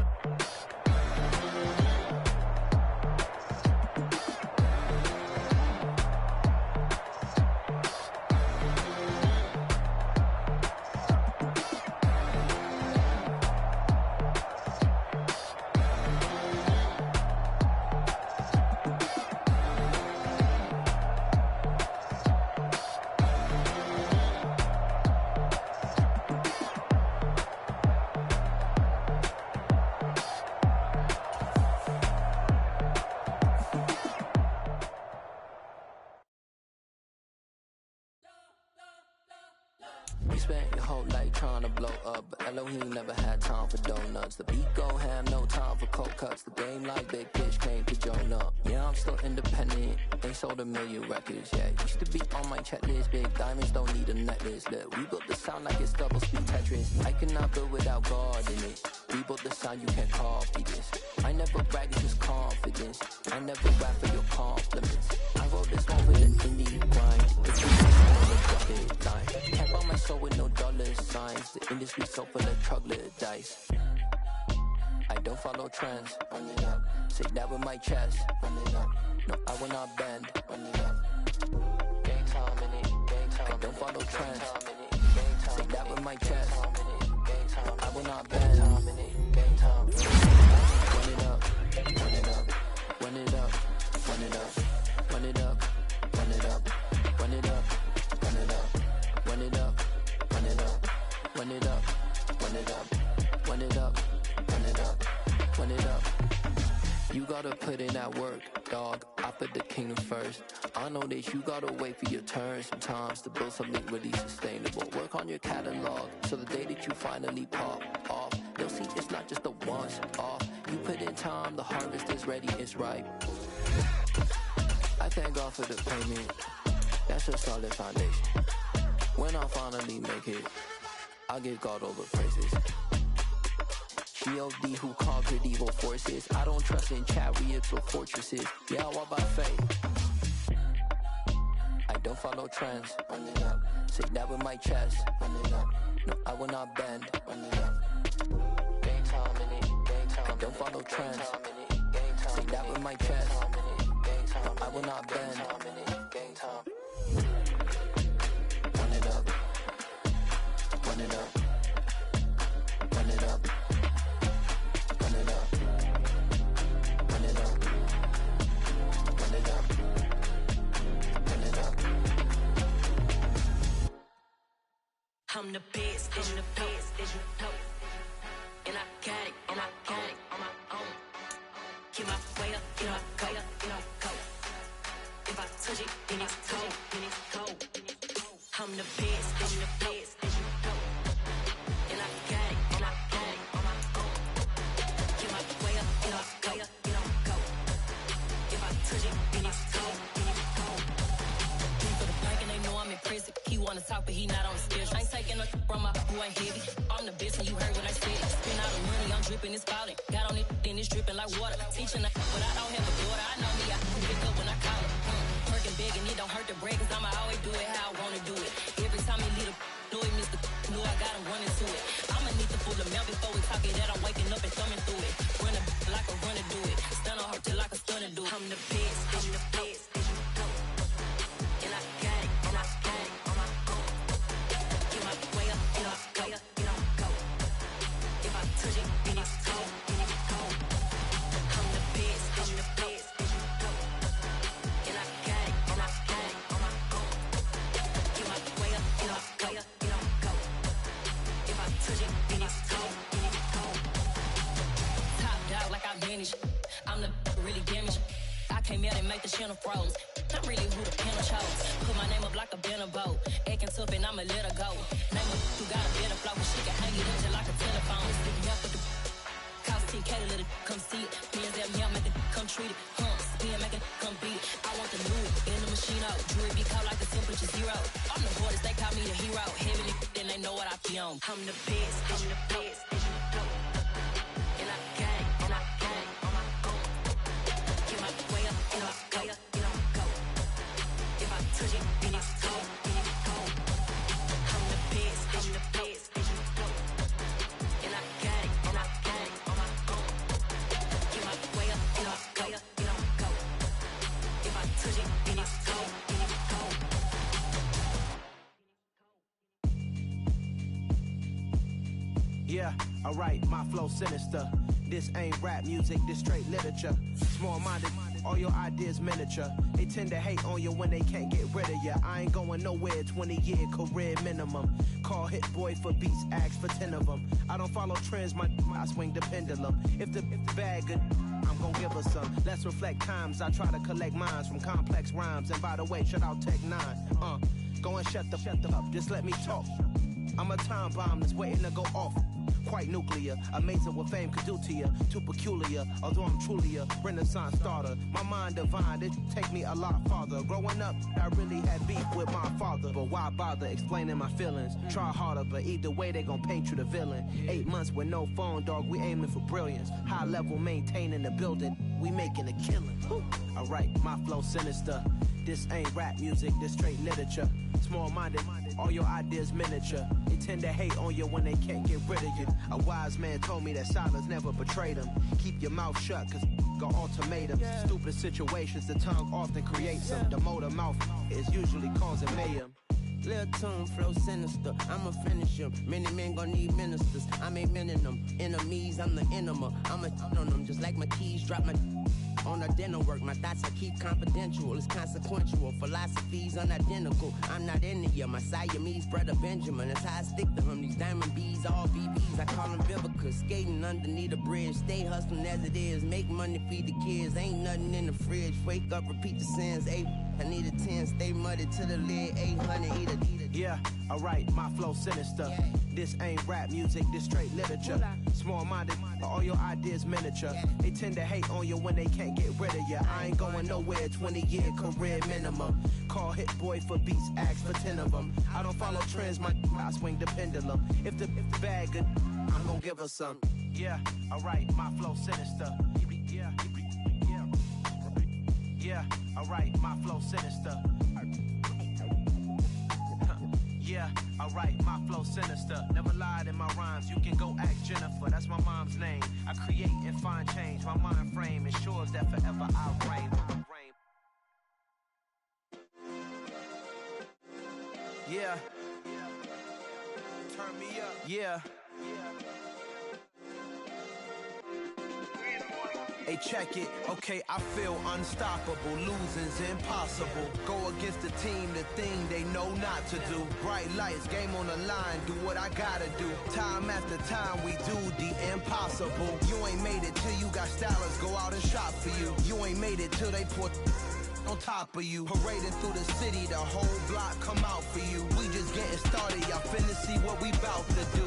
You spent your whole life trying to blow up, but Elohim never had time for donuts. The beat go ham, no time for cold cuts. The game like Big Pitch came to join up. Yeah, I'm still independent, ain't sold 1 million records yet. Used to be on my checklist, big diamonds don't need a necklace. Look, we built the sound like it's double speed Tetris. I cannot build without God in it. We built the sound, you can't copy this. I never brag, it's just confidence. I never rap for your compliments. I wrote this one for the indie grind. It's can't buy my soul with no dollar signs. The industry so full of troglodytes. I don't follow trends. Say that with my chest. No, I will not bend. Gang time in it. I don't follow trends. Say that with my chest. No, I will not bend. Gang time. Run it up. Run it up. Run it up. Run it up. Run it up. Run it up. Run it up. Run it up. Run it up, run it up, run it up, run it up, run it up, run it up, run it up. You gotta put in that work, dog. I put the kingdom first. I know that you gotta wait for your turn sometimes to build something really sustainable. Work on your catalog, so the day that you finally pop off, you'll see it's not just a once off. You put in time, the harvest is ready, it's ripe. I thank God for the payment. That's a solid foundation. When I finally make it, I'll give God all the praises. G.O.D. who conquered evil forces. I don't trust in chariots or fortresses. Yeah, I walk by faith. I don't follow trends. Say that with my chest. No, I will not bend. Gang time in it. I don't follow trends. Say that with my chest. No, I will not bend. Gang time. Run it up. Run it up. Run it up. Run it up. Run it up. Run it up. Run it up. I'm the best, I'm the best, as you know. And I got it, and I got it on my own. Get my way up, get my go, get my go. If I touch it, then it's cold, then it's cold. I'm the best, as you know, as you know. And I got it, and I got it on my own. Get my way up, get my go, get my go. If I touch it, then it's cold, then it's cold. He for the plank and they know I'm in prison. He wanna talk, but he not on the schedule. I ain't taking getting a from my boy heavy. I'm the best and you heard what I said. Spend all the money, I'm dripping, it's falling. Got on it, then it's dripping like water. Teaching but I don't have a daughter. I know me, I can pick up when I call her. Working big and it don't hurt the break, cause I'ma always do it how I wanna do it. Every time he lead a know it, Mr. Know I got him running to it. I'ma need the full amount before we talk it that I'm waking up and thumbing through it. Run a like a runner do it. Stun on her till like a stunner do it. I'm the best, I'm the best. And I got it, and I got it on my own. Get my way up, get off, way up, get off, go. If I touch it, then it's cold, then it's cold. I'm the best, I'm the best. And I got it, and I got it on my own. Get my way up, get off, way up, get off, go. If I touch it, then it's cold, then it's cold. Top dog like I manage. I'm the really damaged. I came out and make the channel froze. I'm really who the panel chose. Put my name up like a banner boat. Acting tough and I'ma let her go. Name her who got a better flow, but she can hang it up just like a telephone. Sticking out for the cost 10K to let it come see it. Beans that me, I make it come treat it. Spin, make it come beat it. I want the new in the machine out. Jewelry be called like the temperature zero. I'm the hardest, they call me the hero. Heavenly, then they know what I be on. I'm the best, I'm the best. And I got it, and I got it on my own. Get my way up, get off, way up, get off, go. If I touch it, then it's cold, then it's cold. I'm the best, I'm the best. And I got it, and I got it on my own. Get my way up, get off, way up, get off, go. If I touch it, then it's cold, then it's cold. Yeah, alright, my flow sinister. This ain't rap music, this straight literature. Small-minded, all your ideas miniature. They tend to hate on you when they can't get rid of you. I ain't going nowhere, 20-year career minimum. Call Hit Boy for beats, ask for 10 of them. I don't follow trends, I swing the pendulum. If the bag good, I'm gon' give her some. Let's reflect times, I try to collect minds from complex rhymes. And by the way, shout out Tech 9. Go and shut the up, just let me talk. I'm a time bomb that's waiting to go off. Quite nuclear, amazing what fame could do to you. Too peculiar, although I'm truly a renaissance starter. My mind divine, it take me a lot farther. Growing up, I really had beef with my father. But why bother explaining my feelings? Try harder, but either way they gon' paint you the villain. 8 months with no phone, dog, we aiming for brilliance. High level maintaining the building, we making a killing. Alright, my flow sinister. This ain't rap music, this straight literature. Small-minded, all your ideas miniature. They tend to hate on you when they can't get rid of you. A wise man told me that silence never betrayed him. Keep your mouth shut, cause got ultimatums. Stupid situations, the tongue often creates them. The motor mouth is usually causing mayhem. Lil' tune, flow sinister, I'ma finish him. Many men gon' need ministers, I'm aiming them. Enemies, I'm the enema, I'ma on them. Just like my keys, drop my on the dinner work. My thoughts I keep confidential, it's consequential. Philosophies unidentical, I'm not in it yet. My Siamese brother Benjamin, that's how I stick to him. These diamond bees, all BBs, I call them Vivica. Skating underneath the bridge, stay hustling as it is. Make money, feed the kids, ain't nothing in the fridge. Wake up, repeat the sins, I need a 10, stay muddy to the lid, 800, eat a. Yeah, alright, my flow sinister. This ain't rap music, this straight literature. Small-minded, all your ideas miniature. They tend to hate on you when they can't get rid of you. I ain't going nowhere, 20-year career minimum. Call Hit Boy for beats, ask for 10 of them. I don't follow trends, I swing the pendulum. If the bag good, I'm gon' give her some. Yeah, alright, my flow sinister. Yeah, alright, my flow sinister. Yeah, alright, my flow sinister. Never lied in my rhymes, you can go ask Jennifer, that's my mom's name. I create and find change, my mind frame ensures that forever I reign. Yeah. Turn me up. Yeah. Hey, check it. Okay, I feel unstoppable. Losing's impossible. Go against the team, the thing they know not to do. Bright lights, game on the line. Do what I gotta do. Time after time, we do the impossible. You ain't made it till you got stylists go out and shop for you. You ain't made it till they put on top of you. Parading through the city, the whole block come out for you. We just getting started, y'all finna see what we bout to do.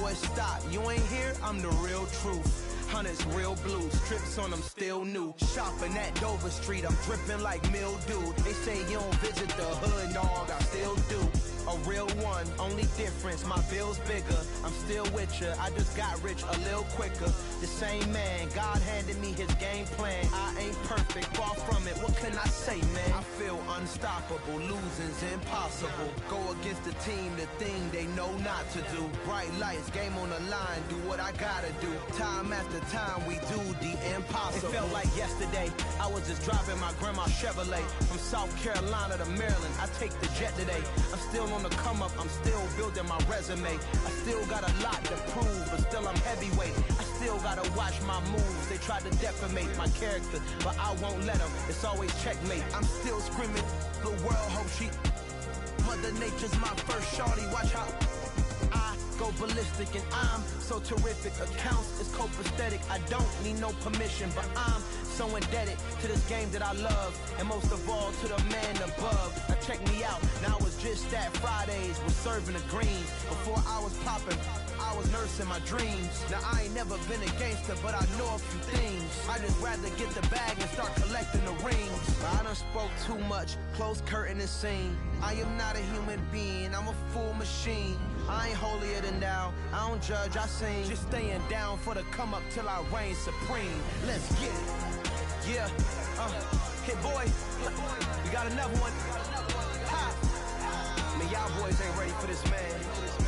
Boy, stop, you ain't here, I'm the real truth. Hunters, real blue, strips on them still new. Shopping at Dover Street, I'm dripping like mildew. They say you don't visit the hood, dog, I still do. A real one, only difference, my bill's bigger. I'm still with ya, I just got rich a little quicker. The same man, God handed me his game plan. I ain't perfect, far from it, what can I say, man? I feel unstoppable, losing's impossible. Go against the team, the thing they know not to do. Bright lights, game on the line, do what I gotta do. Time after time, we do the impossible. It felt like yesterday, I was just driving my grandma's Chevrolet. From South Carolina to Maryland, I take the jet today. I'm still on the come up, I'm still building my resume. I still got a lot to prove, but still I'm heavyweight. I still gotta watch my moves. They try to defamate my character, but I won't let them. It's always checkmate. I'm still screaming, the world hope she. Mother Nature's my first shorty, watch how I go ballistic and I'm so terrific. Accounts is copacetic, I don't need no permission, but I'm so indebted to this game that I love, and most of all to the man above. Now check me out, now it's just that Fridays was serving the greens. Before I was popping, I was nursing my dreams. Now I ain't never been a gangster, but I know a few things. I just rather get the bag and start collecting the rings. I done spoke too much, close curtain and scene. I am not a human being, I'm a full machine. I ain't holier than thou, I don't judge, I sing. Just staying down for the come up till I reign supreme. Let's get it. Yeah, hit boy, we got another one. Ha! Man, y'all boys ain't ready for this, man.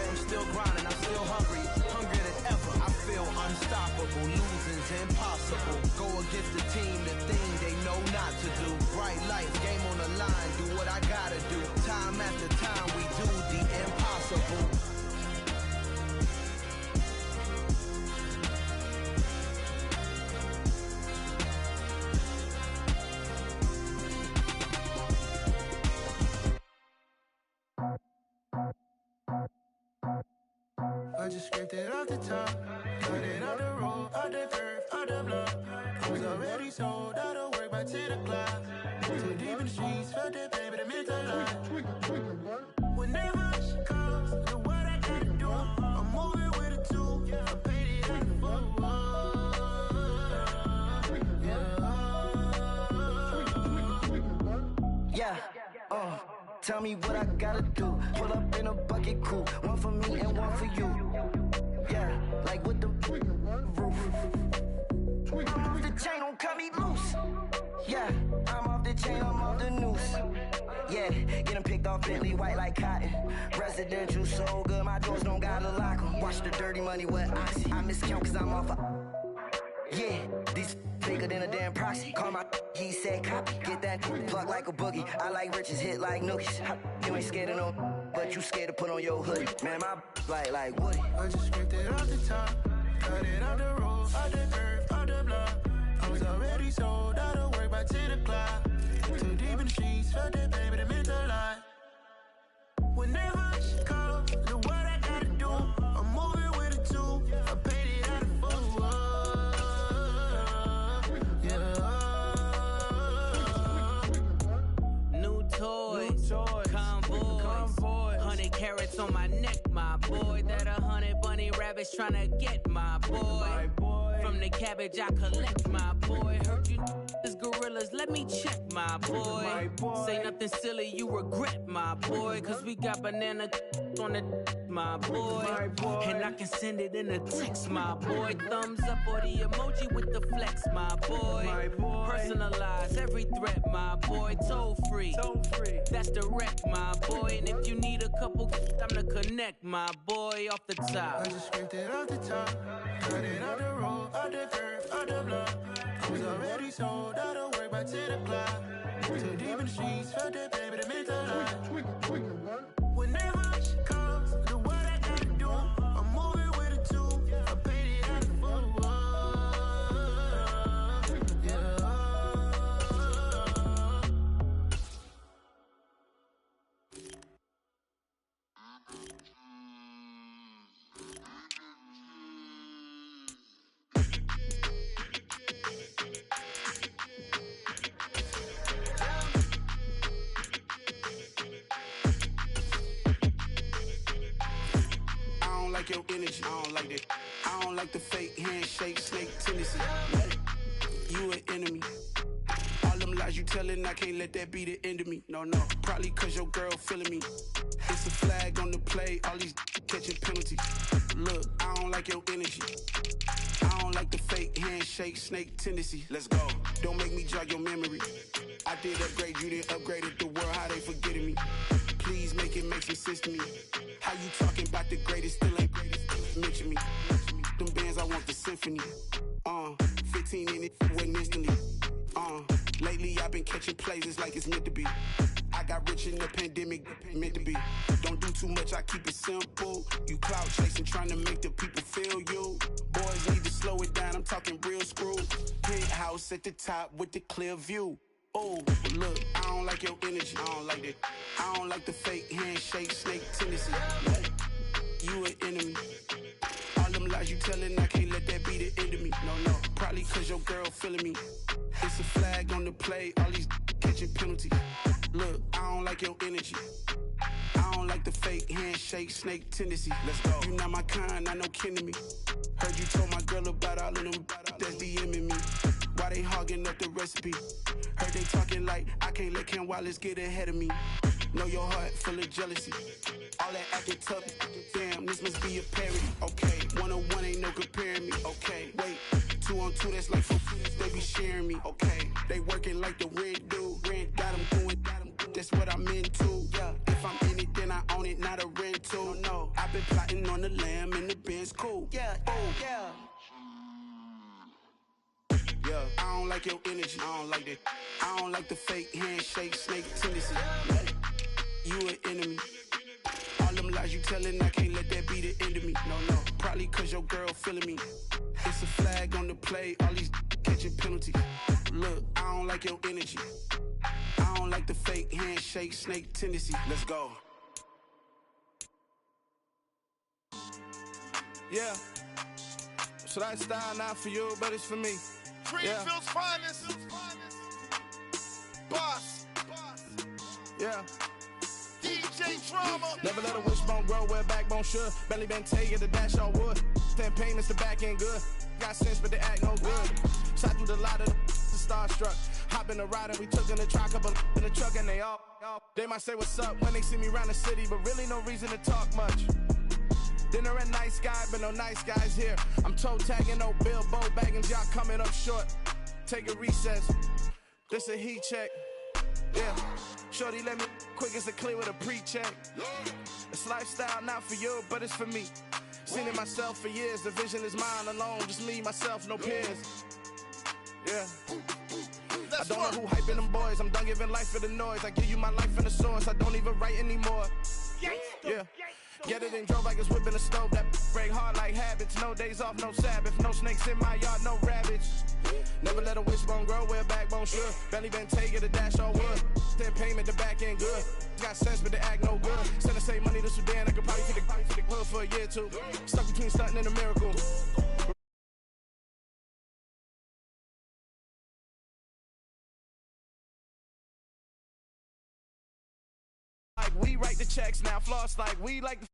I'm still grinding, I'm still hungry, hungrier than ever. I feel unstoppable, losing's impossible. Go against the team, the thing they know not to do. Bright lights, game on the line, do what I gotta do. Time after time, we do the impossible. I just scraped it off the top, cut it off the road, off the curve, off the block. I was already sold out of work by 10 o'clock. Too deep in the streets, felt that baby, the mental lie. Whenever she calls, do what I gotta do. I'm moving with a two, I paid it out the full. Yeah, tell me what I gotta do. Pull up in a bucket crew, one for me and one for you. Yeah, like with the roof. I'm off the chain, don't cut me loose. Yeah, I'm off the chain, I'm off the noose. Yeah, getting picked off Bentley white like cotton. Residential so good, my doors don't gotta lock 'em. Watch the dirty money with Oxy. I miscount cause I'm off a. Yeah, these bigger than a damn proxy. Call my he said copy. Get that plug like a boogie. I like riches, hit like nookies. You ain't scared of no, but you scared to put on your hoodie. Man, my like Woody. I just scraped it off the top, cut it off the road, off the curve, off the block. I was already sold out of work by 10 o'clock. Too deep in the streets, felt that baby, the mental lie. Whenever she calls, do what I gotta do. I'm moving with a two, I paid it out of full. New toys, convoys, 100 carats on my neck, my boy. That 100 bunny rabbits tryna get my boy. From the cabbage I collect, my boy. Heard you is gorillas, let me check, my boy. Say nothing silly, you regret, my boy. Cause we got banana on the my boy. And I can send it in a text, my boy. Thumbs up or the emoji with the flex, my boy. Personalize every threat, my boy. Toll free, that's direct, my boy. And if you need a couple, I'm to connect, my boy. Off the top, I just scraped it off the top, cut it off the road, off the curve, off the block. I was already sold out of work by 10 o'clock. Too deep in the streets, felt that baby, the mental lie. Whenever she calls, do what I gotta do. I'm moving with a two, I paid it out the full. Your energy, I don't like that. I don't like the fake handshake, snake tendency. You an enemy. All them lies you telling, I can't let that be the end of me. No, probably cause your girl feeling me. It's a flag on the play, all these catching penalties. Look, I don't like your energy. I don't like the fake handshake, snake tendency. Let's go. Don't make me jog your memory. I did upgrade, you didn't upgrade it. The world, how they forgetting me. Please make some sense to me. How you talking about the greatest, still ain't greatest? Mention me. Them bands, I want the symphony. 15 in it, went instantly. Lately I've been catching plays, it's like it's meant to be. I got rich in the pandemic, meant to be. Don't do too much, I keep it simple. You clout chasing, trying to make the people feel you. Boys need to slow it down, I'm talking real screw. Penthouse at the top with the clear view. Oh, look, I don't like your energy, I don't like that. I don't like the fake handshake, snake tendency. You an enemy. All them lies you telling, I can't let that be the end of me. No, probably cause your girl feeling me. It's a flag on the play, all these catching penalties. Look, I don't like your energy. I don't like the fake handshake, snake tendency. Let's go. You not my kind, I know kin to me. Heard you told my girl about all of them that's DMing me. Why they hogging up the recipe? Heard they talking like I can't let Ken Wallace get ahead of me. Know your heart full of jealousy. All that acting tough, damn, this must be a parody. Okay, 1-on-1 ain't no comparing me. Okay, wait, 2-on-2, that's like 4 they be sharing me. Okay, they working like the rent do. Rent got them doing, that's what I'm into. Yeah, if I'm in it, then I own it, not a rental. No, I've been plotting on the lamb and the Benz cool. Yeah, yeah. Yeah, I don't like your energy, I don't like that. I don't like the fake handshake, snake tendency. You an enemy. All them lies you telling, I can't let that be the end of me. No, probably cause your girl feeling me. It's a flag on the play, all these catching penalties. Look, I don't like your energy. I don't like the fake handshake, snake tendency. Let's go. Yeah. So that style not for you, but it's for me. Greenfield's finest. Boss. Yeah. DJ Drama. Never let a wishbone grow where backbone should. Belly been taking the dash on wood. 10 payments, the back end good. Got sense, but they act no good. Shot through the lot of the starstruck. Hop in the ride and we took in the truck, couple in the truck and they all. They might say what's up when they see me around the city, but really no reason to talk much. Dinner a nice guy, but no nice guys here. I'm toe tagging, no Bilbo Baggins, y'all coming up short. Take a recess. This a heat check. Yeah. Shorty let me quick as a clear with a pre-check. It's lifestyle not for you, but it's for me. Seen it myself for years. The vision is mine alone. Just me, myself, no peers. Yeah. I don't know who hyping them boys. I'm done giving life for the noise. I give you my life in the source. I don't even write anymore. Yeah. Get it and drove like it's whipping the stove. That break hard like habits. No days off, no Sabbath. No snakes in my yard, no rabbits. Never let a wishbone grow where backbone should. Belly been taking the dash all wood. 10 payment, the back end good. Got sense, but they act no good. Send the same money to Sudan. I could probably take the hood for a year or two. Stuck between stunting and a miracle. Like we write the checks now. Floss like we like the